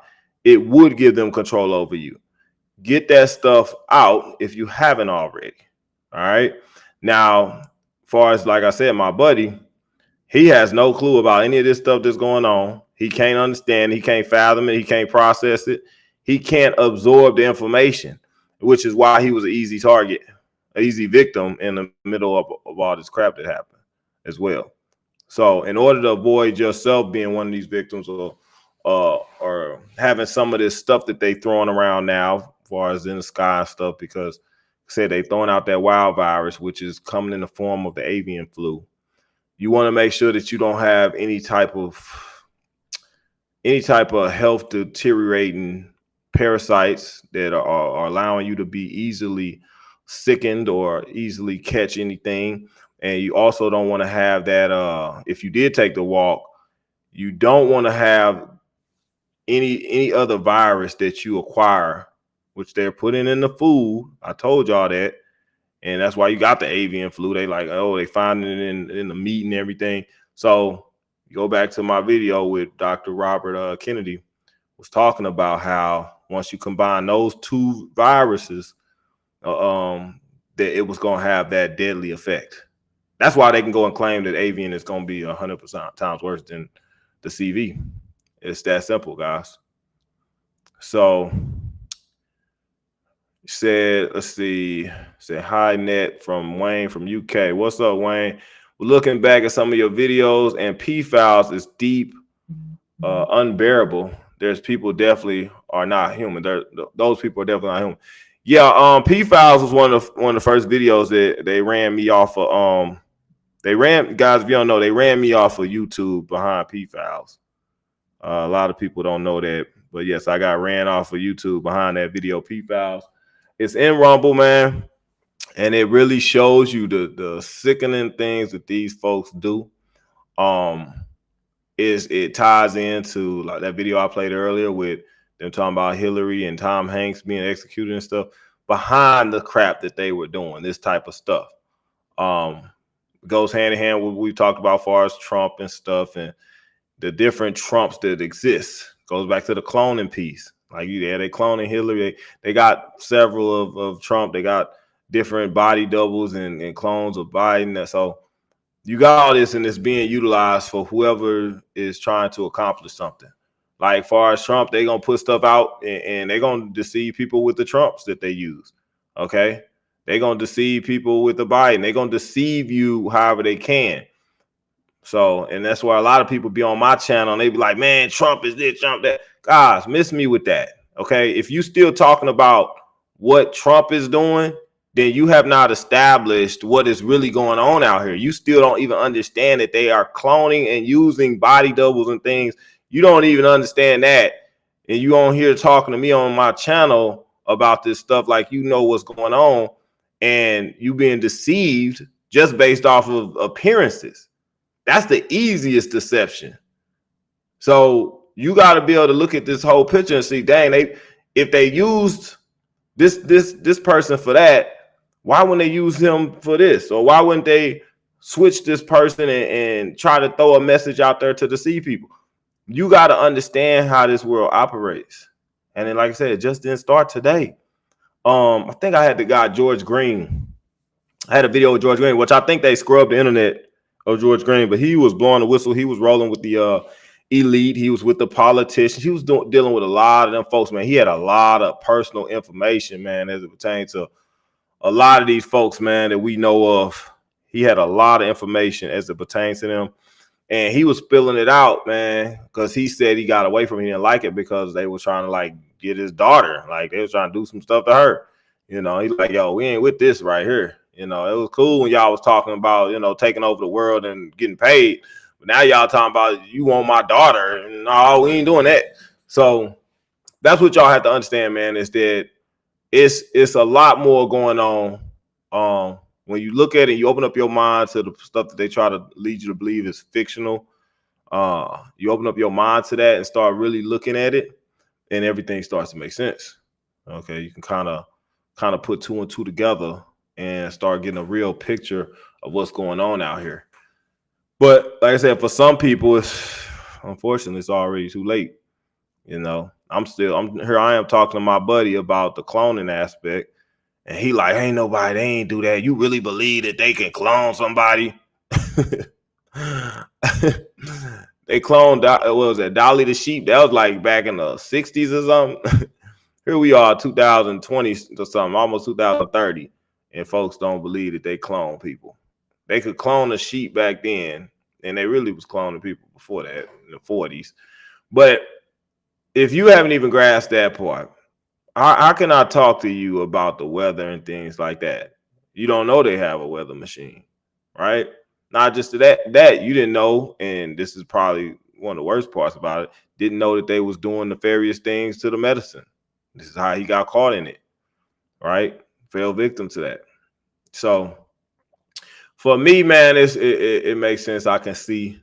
It would give them control over you. Get that stuff out if you haven't already. All right. Now, as far as, like I said, my buddy, he has no clue about any of this stuff that's going on. He can't understand. He can't fathom it. He can't process it. He can't absorb the information, which is why he was an easy target, an easy victim in the middle of all this crap that happened as well. So in order to avoid yourself being one of these victims or having some of this stuff that they throwing around now, as far as in the sky and stuff, because said they throwing out that wild virus, which is coming in the form of the avian flu. You want to make sure that you don't have any type of health deteriorating parasites that are allowing you to be easily sickened or easily catch anything. And you also don't want to have that, if you did take the walk, you don't want to have any other virus that you acquire, which they're putting in the food. I told y'all that. And that's why you got the avian flu. They like, oh, they find it in the meat and everything. So you go back to my video with Dr. Robert Kennedy was talking about how once you combine those two viruses, that it was going to have that deadly effect. That's why they can go and claim that avian is going to be 100% times worse than the CV. It's that simple, guys. So said, let's see, said hi Net from Wayne from UK. What's up, Wayne? We're looking back at some of your videos, and P-Files is deep, unbearable. There's people definitely are not human. Those people are definitely not human. Yeah, P-Files was one of the first videos that they ran me off of. Guys, if you don't know, they ran me off of YouTube behind P-Files. A lot of people don't know that, but yes, I got ran off of YouTube behind that video, P-Files. It's in Rumble, man, and it really shows you the sickening things that these folks do. It ties into like that video I played earlier with them talking about Hillary and Tom Hanks being executed and stuff, behind the crap that they were doing, this type of stuff. Goes hand in hand with what we talked about as far as Trump and stuff and the different Trumps that exist. Goes back to the cloning piece. Like they cloning Hillary. They got several of Trump. They got different body doubles and clones of Biden. So you got all this, and it's being utilized for whoever is trying to accomplish something. Like far as Trump, they're gonna put stuff out and they're gonna deceive people with the Trumps that they use. Okay. They're gonna deceive people with the Biden. They're gonna deceive you however they can. So, and that's why a lot of people be on my channel and they be like, man, Trump is this, Trump that. Guys, miss me with that. Okay. If you still talking about what Trump is doing, then you have not established what is really going on out here. You still don't even understand that they are cloning and using body doubles and things. You don't even understand that. And you on here talking to me on my channel about this stuff like you know what's going on, and you being deceived just based off of appearances. That's the easiest deception. So you got to be able to look at this whole picture and see, dang, if they used this person for that, why wouldn't they use him for this? Or why wouldn't they switch this person and try to throw a message out there to deceive people? You got to understand how this world operates. And then, like I said, it just didn't start today. I think I had the guy George Green. I had a video with George Green, which I think they scrubbed the internet of George Green, but he was blowing the whistle. He was rolling with the elite. He was with the politicians. He was dealing with a lot of them folks, man. He had a lot of personal information, man, as it pertains to a lot of these folks, man, that we know of. He had a lot of information as it pertains to them. And he was spilling it out, man, because he said he got away from it. He didn't like it because they were trying to, like, get his daughter. Like, they were trying to do some stuff to her. You know, he's like, yo, we ain't with this right here. You know, it was cool when y'all was talking about, you know, taking over the world and getting paid. But now y'all talking about you want my daughter. No, we ain't doing that. So that's what y'all have to understand, man, is that it's a lot more going on. When you look at it, you open up your mind to the stuff that they try to lead you to believe is fictional. You open up your mind to that and start really looking at it, and everything starts to make sense. Okay, you can kind of put two and two together and start getting a real picture of what's going on out here. But like I said, for some people, unfortunately, it's already too late. You know, I'm here. I am talking to my buddy about the cloning aspect. And he like, ain't nobody, they ain't do that. You really believe that they can clone somebody? They cloned, what was that, Dolly the sheep? That was like back in the 60s or something. Here we are, 2020 or something, almost 2030. And folks don't believe that they clone people. They could clone a sheep back then, and they really was cloning people before that in the 40s. But if you haven't even grasped that part, how can I talk to you about the weather and things like that? You don't know they have a weather machine, right? Not just that you didn't know, and this is probably one of the worst parts about it, didn't know that they was doing nefarious things to the medicine. This is how he got caught in it, right? Fell victim to that. So for me, man, it makes sense. I can see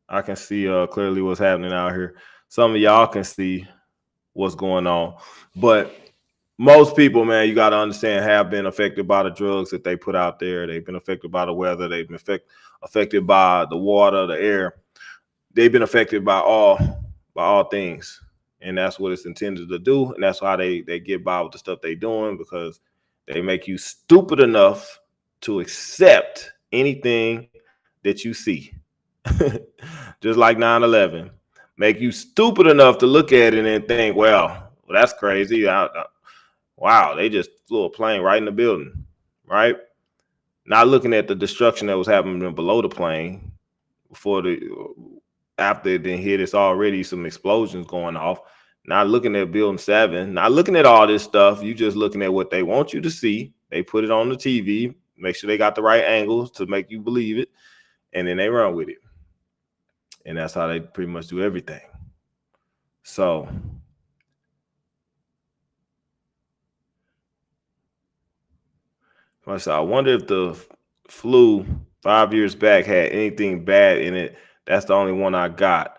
clearly what's happening out here. Some of y'all can see what's going on, but most people, man, you got to understand, have been affected by the drugs that they put out there. They've been affected by the weather. They've been affected by the water, the air. They've been affected by all things, and that's what it's intended to do. And that's how they get by with the stuff they're doing, because they make you stupid enough to accept anything that you see. Just like 9/11. Make you stupid enough to look at it and think, well, that's crazy. Wow, they just flew a plane right in the building, right? Not looking at the destruction that was happening below the plane after it didn't hit. It's already some explosions going off. Not looking at building 7, not looking at all this stuff. You just looking at what they want you to see. They put it on the TV, make sure they got the right angles to make you believe it, and then they run with it. And that's how they pretty much do everything. So I wonder if the flu 5 years back had anything bad in it. That's the only one I got.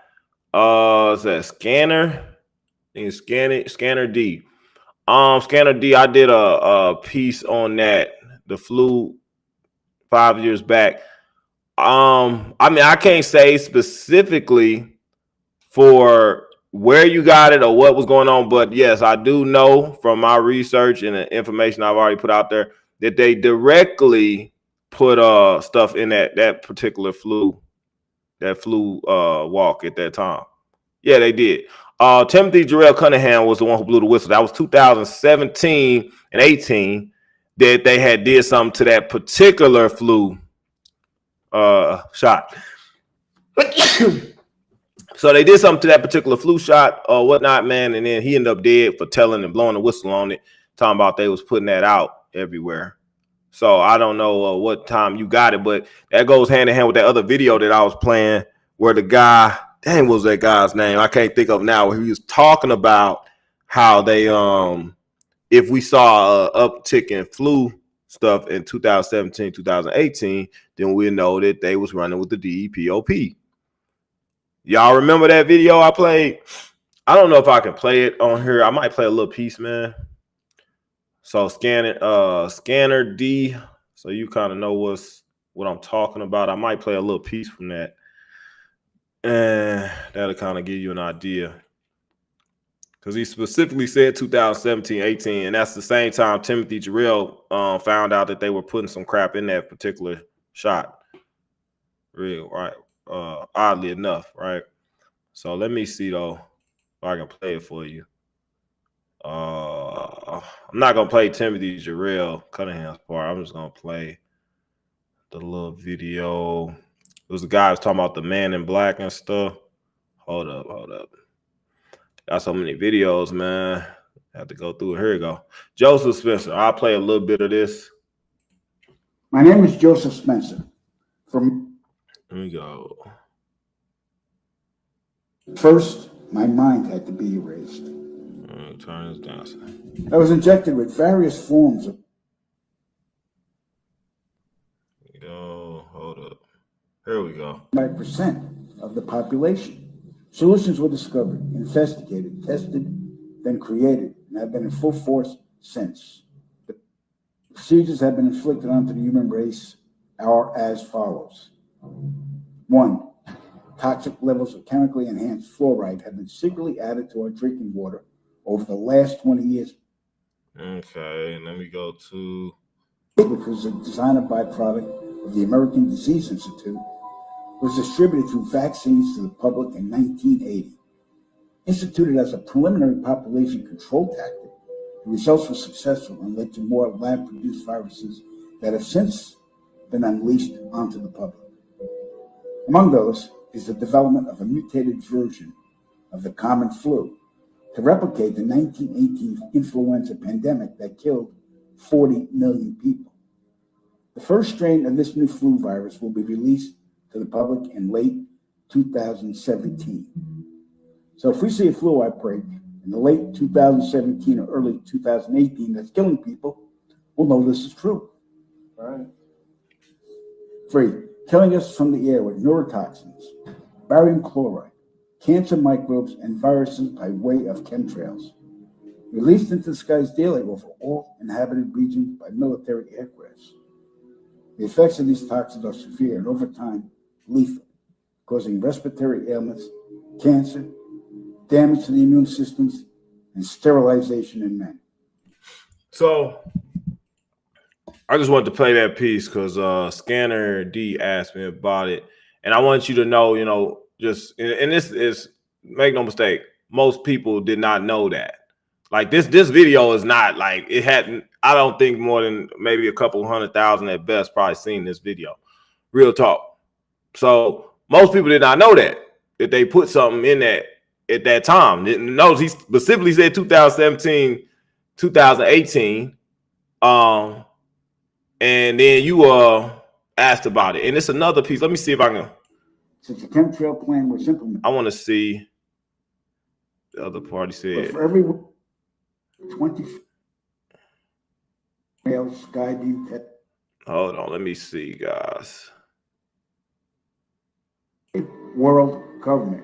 Is that Scanner? I think it's Scanner D. Scanner D, I did a piece on that, the flu 5 years back. I mean, I can't say specifically for where you got it or what was going on, but yes, I do know from my research and the information I've already put out there that they directly put stuff in that particular flu walk at that time. Yeah, they did. Timothy Jarrell Cunningham was the one who blew the whistle. That was 2017 and 18 that they had did something to that particular flu shot. So they did something to that particular flu shot or whatnot, man, and then he ended up dead for telling and blowing the whistle on it, talking about they was putting that out everywhere. So I don't know what time you got it, but that goes hand in hand with that other video that I was playing where the guy, dang, what was that guy's name? I can't think of now. Where he was talking about how they, if we saw an uptick in flu stuff in 2017, 2018, then we know that they was running with the DEPOP. Y'all remember that video I played? I don't know if I can play it on here. I might play a little piece, man. So scanner D, so you kind of know what I'm talking about. I might play a little piece from that, and that'll kind of give you an idea. Because he specifically said 2017, 18, and that's the same time Timothy Jarrell found out that they were putting some crap in that particular shot. Real, right? Oddly enough, right? So let me see though if I can play it for you. I'm not gonna play Timothy Jarrell Cunningham's part. I'm just gonna play the little video. It was the guy who was talking about the man in black and stuff. Hold up. Got so many videos, man. I have to go through it. Here we go. Joseph Spencer. I'll play a little bit of this. My name is Joseph Spencer. Here we go. First, my mind had to be erased. Turn this down. I was injected with various forms of. Hold up. Here we go. 5% of the population. Solutions were discovered, investigated, tested, then created, and have been in full force since. The procedures have been inflicted onto the human race are as follows. 1. Toxic levels of chemically enhanced fluoride have been secretly added to our drinking water over the last 20 years. Okay, and let me go to. Which was a designer byproduct of the American Disease Institute, was distributed through vaccines to the public in 1980. Instituted as a preliminary population control tactic, the results were successful and led to more lab-produced viruses that have since been unleashed onto the public. Among those is the development of a mutated version of the common flu to replicate the 1918 influenza pandemic that killed 40 million people. The first strain of this new flu virus will be released to the public in late 2017. So if we see a flu outbreak in the late 2017 or early 2018 that's killing people, we'll know this is true. All right. 3, killing us from the air with neurotoxins, barium chloride, cancer microbes, and viruses by way of chemtrails, released into the skies daily over all inhabited regions by military aircrafts. The effects of these toxins are severe and over time lethal, causing respiratory ailments, cancer, damage to the immune systems, and sterilization in men. So I just wanted to play that piece because Scanner D asked me about it. And I want you to know, just, and this is, make no mistake, most people did not know that. Like this video is not like, it hadn't, I don't think more than maybe a couple 100,000 at best probably seen this video. Real talk. So most people did not know that they put something in that at that time. Notice he specifically said 2017, 2018. And then you asked about it. And it's another piece. Let me see if I can. Since the chemtrail plan was implemented. I want to see the other party said. For every 20 Skyview. Hold on, let me see, guys. World government.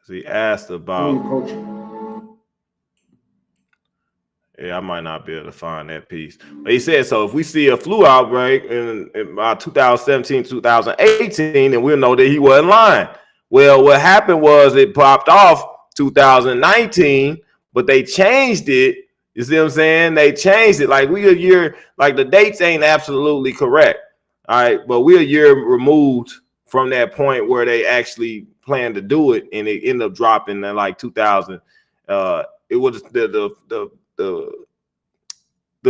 He asked about. Yeah, I might not be able to find that piece. But he said, so if we see a flu outbreak in 2017, 2018, then we'll know that he wasn't lying Well, what happened was it popped off 2019, but they changed it. You see what I'm saying? They changed it. Like we a year, like the dates ain't absolutely correct. All right, but we're a year removed from that point where they actually planned to do it, and it ended up dropping in like 2000. It was the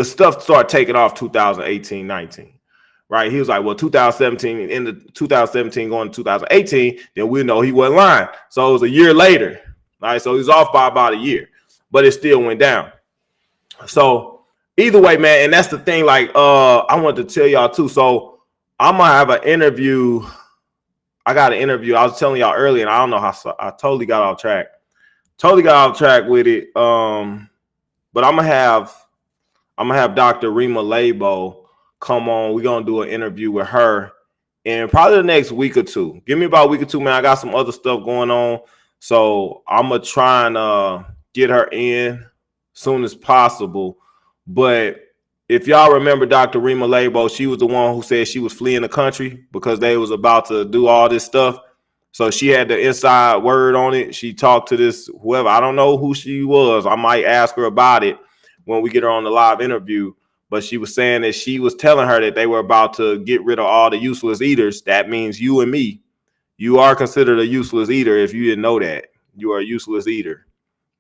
stuff started taking off 2018, 19. Right? He was like, well, 2017, in the 2017 going to 2018, then we know he wasn't lying. So it was a year later. All right, so he was off by about a year, but it still went down. So either way, man, and that's the thing. Like, I wanted to tell y'all too. So I'm gonna have an interview. I got an interview. I was telling y'all earlier, and I don't know how I totally got off track. With it. But I'm gonna have Dr. Rima Labo come on. We're gonna do an interview with her in probably the next week or two. Give me about a week or two, man. I got some other stuff going on, so I'm gonna try and get her in soon as possible. But if y'all remember Dr. Rima Labo, she was the one who said she was fleeing the country because they was about to do all this stuff. So she had the inside word on it. She talked to this whoever. I don't know who she was. I might ask her about it when we get her on the live interview. But she was saying that she was telling her that they were about to get rid of all the useless eaters. That means you and me. You are considered a useless eater if you didn't know that. You are a useless eater.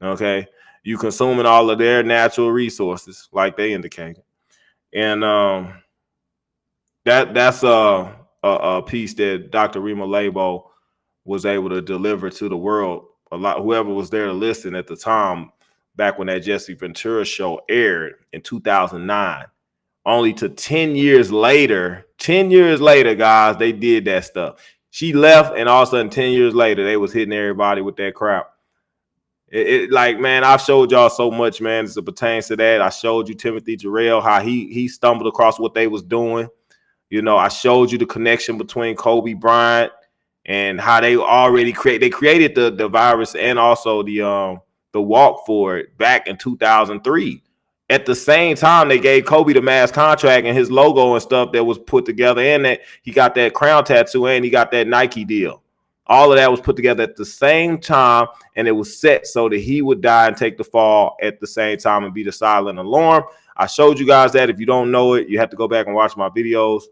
Okay? You consuming all of their natural resources, like they indicated. And that's a piece that Dr. Rima Labo was able to deliver to the world. Whoever was there to listen at the time, back when that Jesse Ventura show aired in 2009, only to 10 years later, guys, they did that stuff. She left, and all of a sudden, 10 years later, they was hitting everybody with that crap. Like, man, I've showed y'all so much, man, as it pertains to that. I showed you Timothy Jarrell, how he stumbled across what they was doing. You know, I showed you the connection between Kobe Bryant and how they already created the virus and also the walk for it back in 2003. At the same time, they gave Kobe the mass contract and his logo and stuff that was put together, and that he got that crown tattoo and he got that Nike deal. All of that was put together at the same time, and it was set so that he would die and take the fall at the same time and be the silent alarm. I showed you guys that. If you don't know it, you have to go back and watch my videos.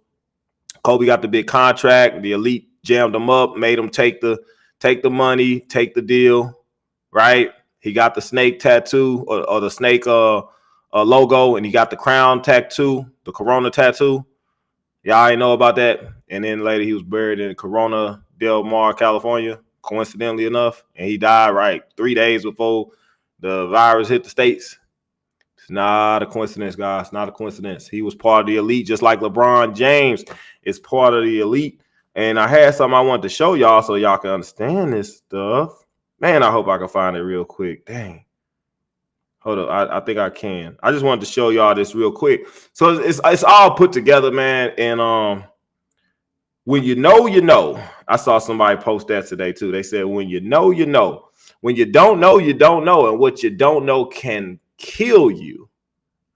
Kobe got the big contract. The elite jammed him up, made him take the money, take the deal, right? He got the snake tattoo or the snake logo, and he got the crown tattoo, the Corona tattoo. Y'all ain't know about that. And then later he was buried in Corona Del Mar, California, coincidentally enough. And he died right 3 days before the virus hit the States. It's not a coincidence, guys. Not a coincidence. He was part of the elite, just like LeBron James is part of the elite. And I had something I wanted to show y'all so y'all can understand this stuff. Man, I hope I can find it real quick. Dang. Hold up. I think I can. I just wanted to show y'all this real quick. So it's all put together, man. And when you know, you know. I saw somebody post that today too. They said, when you know, you know. When you don't know, you don't know. And what you don't know can kill you.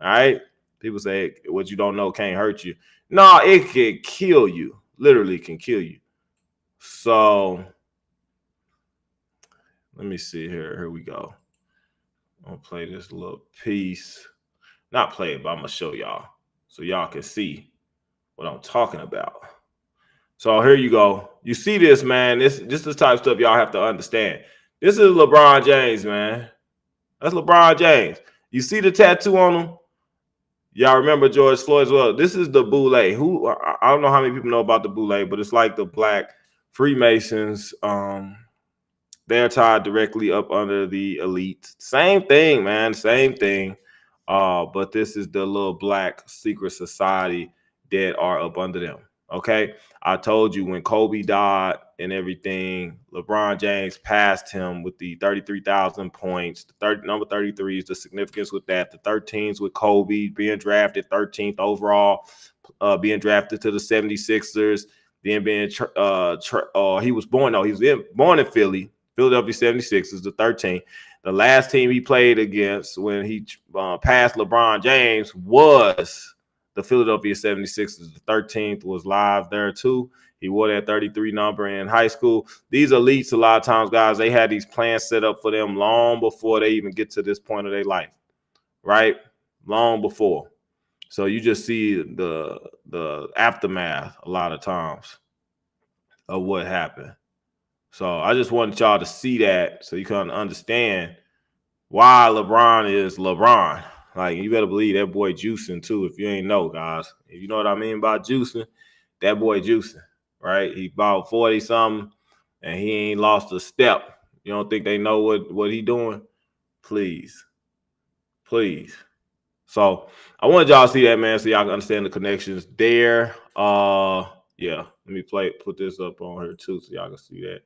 All right? People say what you don't know can't hurt you. No, it can kill you. Literally can kill you. So let me see here. Here we go. I'm gonna play this little piece. Not play it, but I'm gonna show y'all so y'all can see what I'm talking about. So here you go. You see this, man. This is the type of stuff y'all have to understand. This is LeBron James, man. That's LeBron James. You see the tattoo on him? Y'all remember George Floyd as well. This is the Boule. Who I don't know how many people know about the Boule, but it's like the black Freemasons. They're tied directly up under the elite. Same thing, man. Same thing. But this is the little black secret society that are up under them. Okay. I told you when Kobe died and everything, LeBron James passed him with the 33,000 points. Number 33 is the significance with that. The 13s with Kobe being drafted 13th overall, being drafted to the 76ers, then being he was born in Philly. Philadelphia 76ers, the 13th. The last team he played against when he passed LeBron James was the Philadelphia 76ers. The 13th was live there too. He wore that 33 number in high school. These elites, a lot of times, guys, they had these plans set up for them long before they even get to this point of their life, right? Long before. So you just see the aftermath a lot of times of what happened. So I just wanted y'all to see that so you can understand why LeBron is LeBron. Like, you better believe that boy juicing too. If you ain't know, guys, if you know what I mean by juicing, that boy juicing, right? He about 40 something and he ain't lost a step. You don't think they know what he doing? Please. So I wanted y'all to see that, man, so y'all can understand the connections there. Yeah, let me put this up on here too so y'all can see that.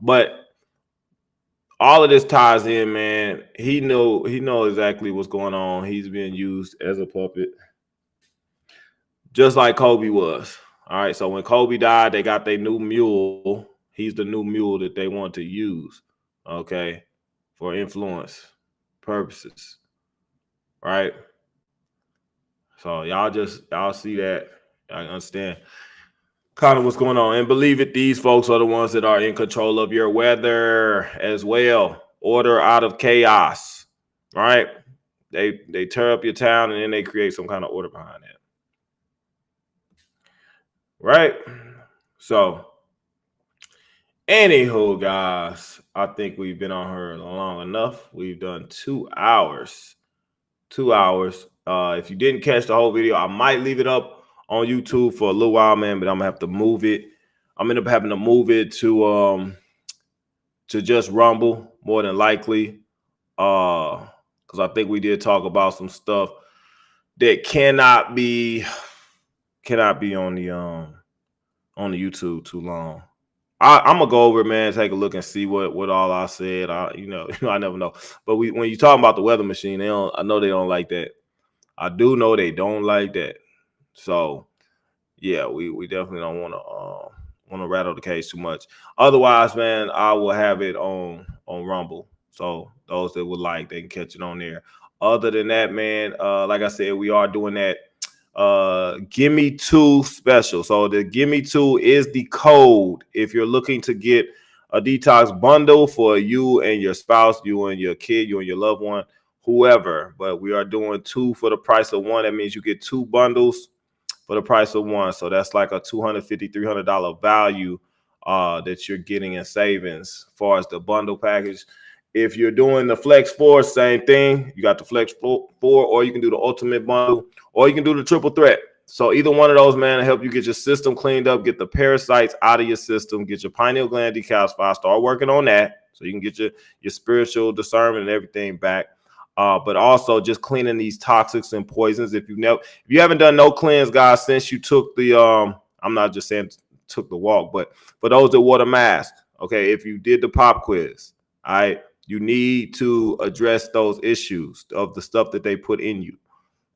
But all of this ties in, man. He know exactly what's going on. He's being used as a puppet, just like Kobe was. All right, so when Kobe died, they got their new mule. He's the new mule that they want to use, okay, for influence purposes, right? So y'all see that. I understand kind of what's going on. And believe it, these folks are the ones that are in control of your weather as well. Order out of chaos, right? They tear up your town and then they create some kind of order behind that. Right? So, anywho, guys, I think we've been on here long enough. We've done 2 hours. 2 hours. If you didn't catch the whole video, I might leave it up on YouTube for a little while, man, but I'm gonna have to move it. I'm gonna end up having to move it to just Rumble more than likely. Because I think we did talk about some stuff that cannot be on the YouTube too long. I'm gonna go over it, man, take a look and see what all I said. I never know. But when you talk about the weather machine, I know they don't like that. I do know they don't like that. So yeah, we definitely don't want to rattle the cage too much. Otherwise, man, I will have it on Rumble. So those that would like, they can catch it on there. Other than that, man, like I said, we are doing that Gimme 2 special. So the Gimme 2 is the code if you're looking to get a detox bundle for you and your spouse, you and your kid, you and your loved one, whoever. But we are doing 2 for the price of 1. That means you get 2 bundles for the price of 1. So that's like a $250, $300 value that you're getting in savings as far as the bundle package. If you're doing the FLEXFOUR, same thing. You got the FLEXFOUR, or you can do the ultimate bundle, or you can do the triple threat. So either one of those, man, will help you get your system cleaned up, get the parasites out of your system, get your pineal gland decalcified, start working on that so you can get your spiritual discernment and everything back. But also just cleaning these toxics and poisons. If you haven't done no cleanse, guys, since you took the I'm not just saying took the walk, but for those that wore the mask, okay, if you did the pop quiz, all right, you need to address those issues of the stuff that they put in you.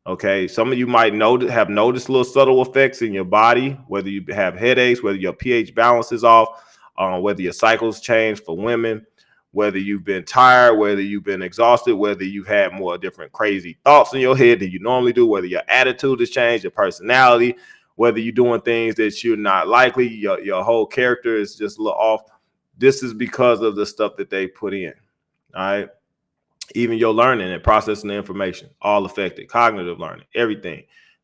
Okay, some of you might have noticed little subtle effects in your body, whether you have headaches, whether your pH balance is off, whether your cycles change for women, whether you've been tired, whether you've been exhausted, whether you've had more different crazy thoughts in your head than you normally do, whether your attitude has changed, your personality, whether you're doing things that you're not likely, your whole character is just a little off. This is because of the stuff that they put in. All right. Even your learning and processing the information, all affected, cognitive learning, everything.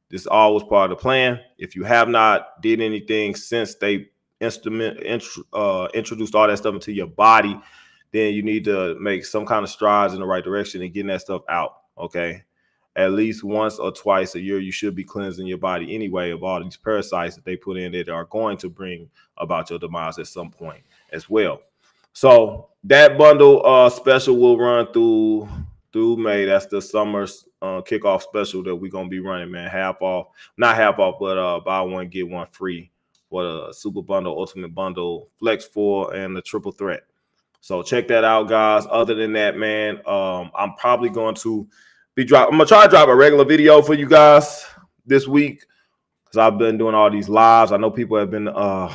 This all was part of the plan. If you have not did anything since they introduced all that stuff into your body, then you need to make some kind of strides in the right direction and getting that stuff out. Okay. At least once or twice a year, you should be cleansing your body anyway of all these parasites that they put in that are going to bring about your demise at some point as well. So that bundle special will run through May. That's the summer kickoff special that we're gonna be running, man. Not half off, but buy one get one free for the super bundle, ultimate bundle, FLEXFOUR, and the triple threat. So check that out, guys. Other than that, man, I'm probably going to I'm gonna try to drop a regular video for you guys this week because I've been doing all these lives. I know people have been a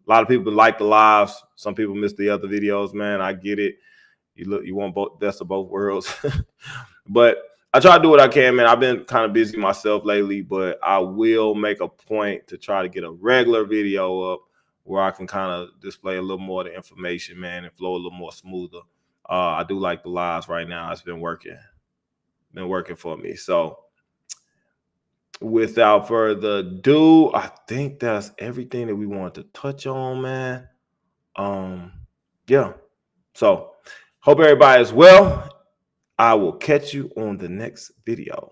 lot of people like the lives. Some people miss the other videos, man. I get it. You want both best of both worlds. But I try to do what I can, man. I've been kind of busy myself lately, but I will make a point to try to get a regular video up where I can kind of display a little more of the information, man, and flow a little more smoother. I do like the lives right now. It's been working for me. So without further ado, I think that's everything that we want to touch on, man. Yeah. So hope everybody is well. I will catch you on the next video.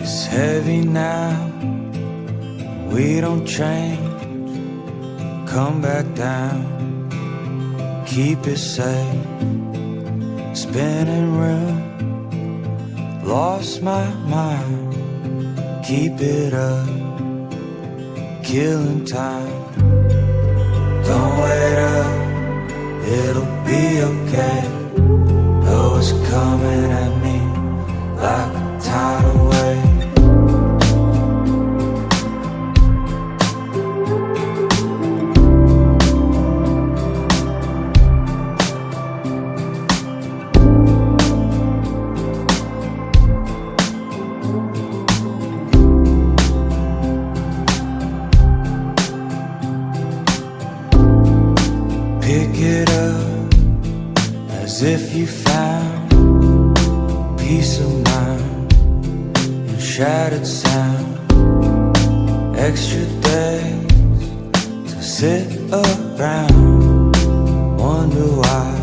It's heavy now, we don't change. Come back down, keep it safe. Spinning room, lost my mind. Keep it up, killing time. Don't wait up, it'll be okay. Though it's coming at me like a tidal wave. Pick it up as if you found peace of mind in shattered sound. Extra days to sit around, wonder why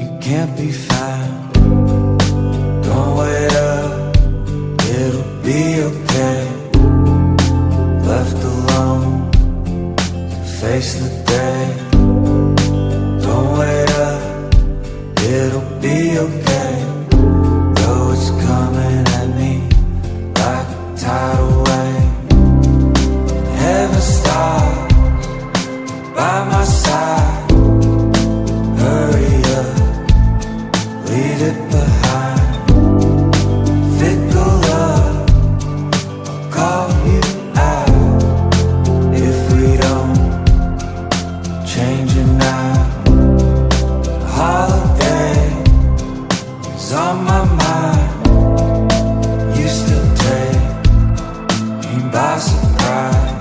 you can't be found. Don't wait up, it'll be okay. Left alone to face the day. Don't wait up, it'll be okay. Though it's coming at me like a tidal wave. Heaven stops by my side. Hurry up, leave it behind. Fickle love, I'll call you out if we don't change it now. Holiday is on my mind. You still take me by surprise.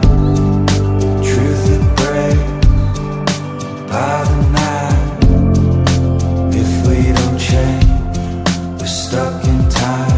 Truth that breaks by the night. If we don't change, we're stuck in time.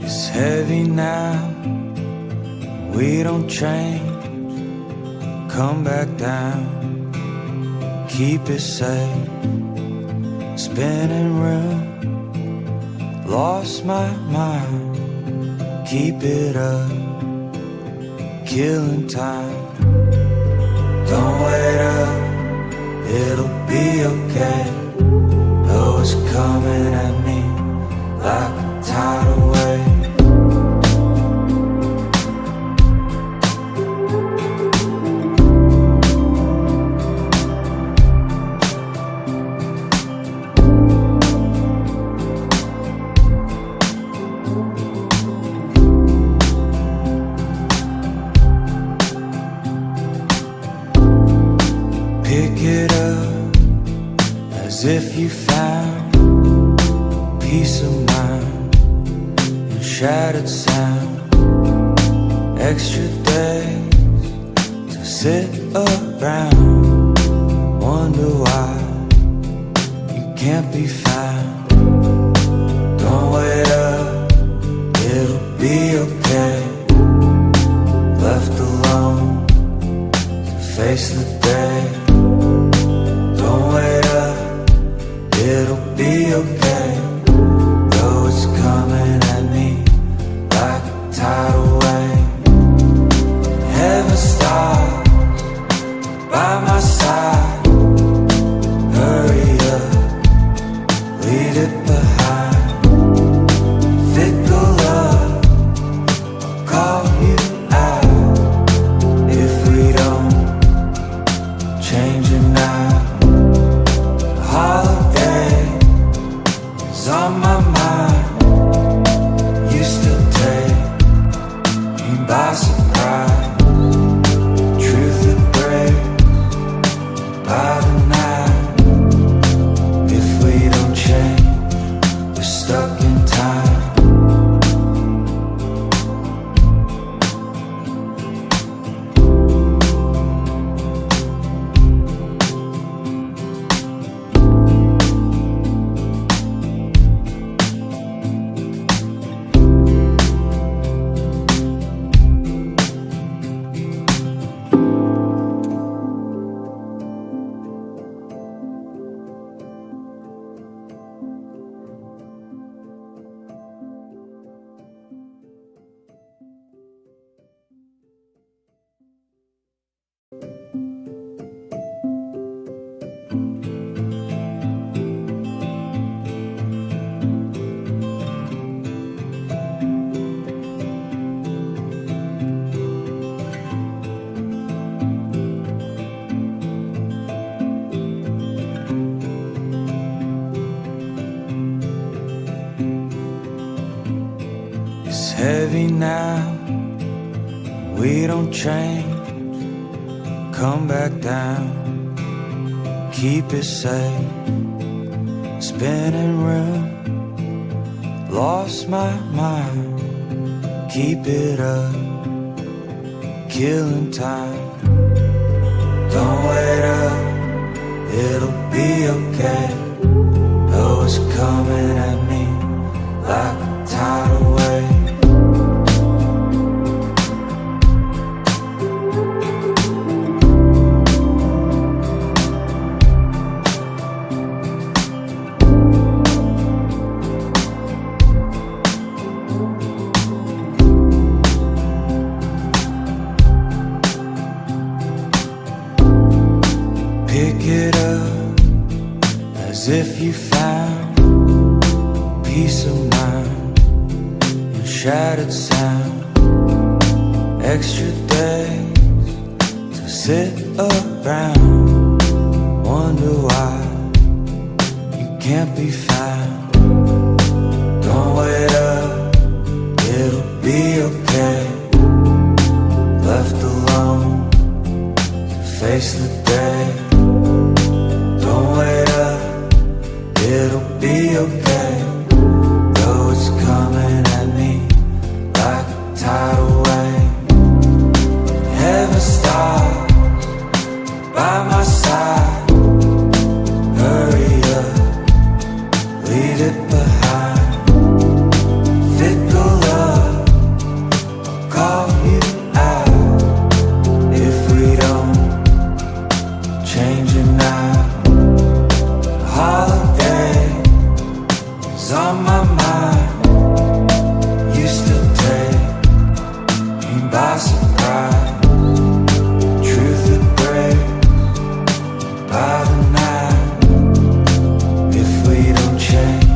It's heavy now, we don't change. Come back down, keep it safe. Spinning room, lost my mind. Keep it up, killing time. Don't wait up, it'll be okay. Though it's coming at me like a tidal wave. found peace of mind and shattered sound. Extra days to sit around, wonder why you can't be found. Don't wait up, it'll be okay. Left alone to face the day. Don't wait up, it'll be okay. Though it's coming at me like a tidal wave. Heaven stops by my side. Hurry up, leave it behind. Fickle love, I'll call you out if we don't change it now. The holiday is on my mind. You still take me by surprise. Truth that breaks by the night. If we don't change, we're stuck in time. It's heavy now, we don't change. Come back down, keep it safe. Spinning room, lost my mind. Keep it up, killing time. Don't wait up, it'll be okay. Though it's coming at me like a tidal wave. Pick it up as if you found peace of mind and shattered sound. Extra days to sit around, wonder why you can't be found. Don't wait up, it'll be okay. Left alone to face the day. Don't wait up, it'll be okay. Though it's coming at me like a tidal wave. Heaven stops by my side. Hurry up, leave it behind. Fickle love, I'll call you out if we don't change it now. Holiday is on my mind. You still take me by surprise. Truth that breaks by the night. If we don't change,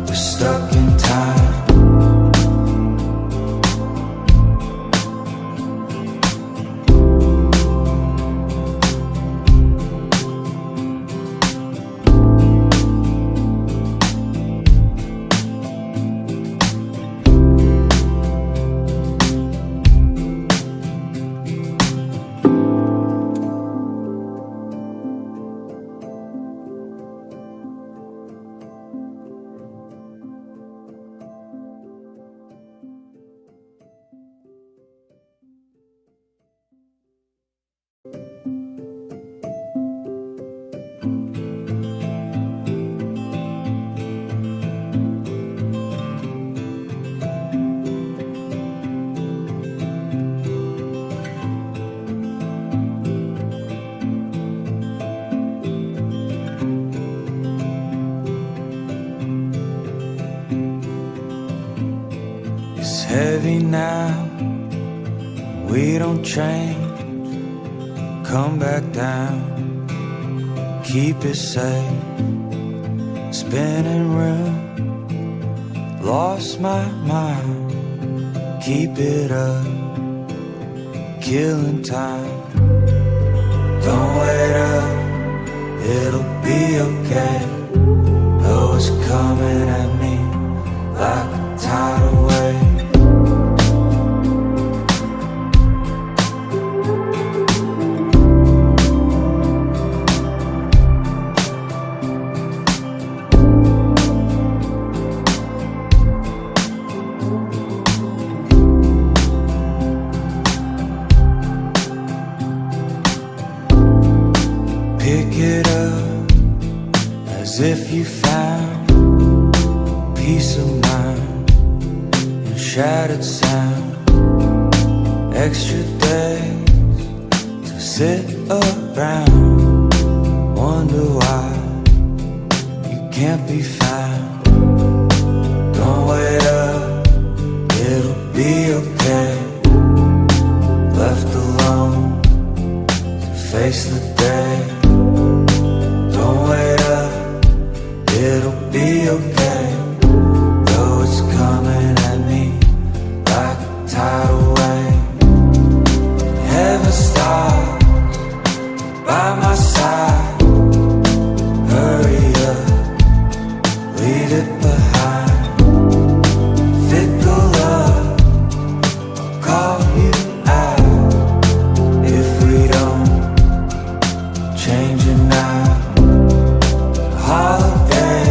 we're stuck in time. heavy now. We don't change, come back down, keep it safe. Spinning room, lost my mind. Keep it up, killing time. Don't wait up, it'll be okay. Oh, it's coming at me like a tidal wave. Pick it up as if you found peace of mind in shattered sound. Extra days to sit around, wonder why you can't be found. Don't wait up, it'll be okay. Left alone to face the day. Don't wait up, it'll be okay. Though it's coming at me like a tidal wave. Heaven stops by my side. Hurry up, leave it behind. Fickle love, I'll call you out if we don't change it now. Holiday,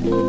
you.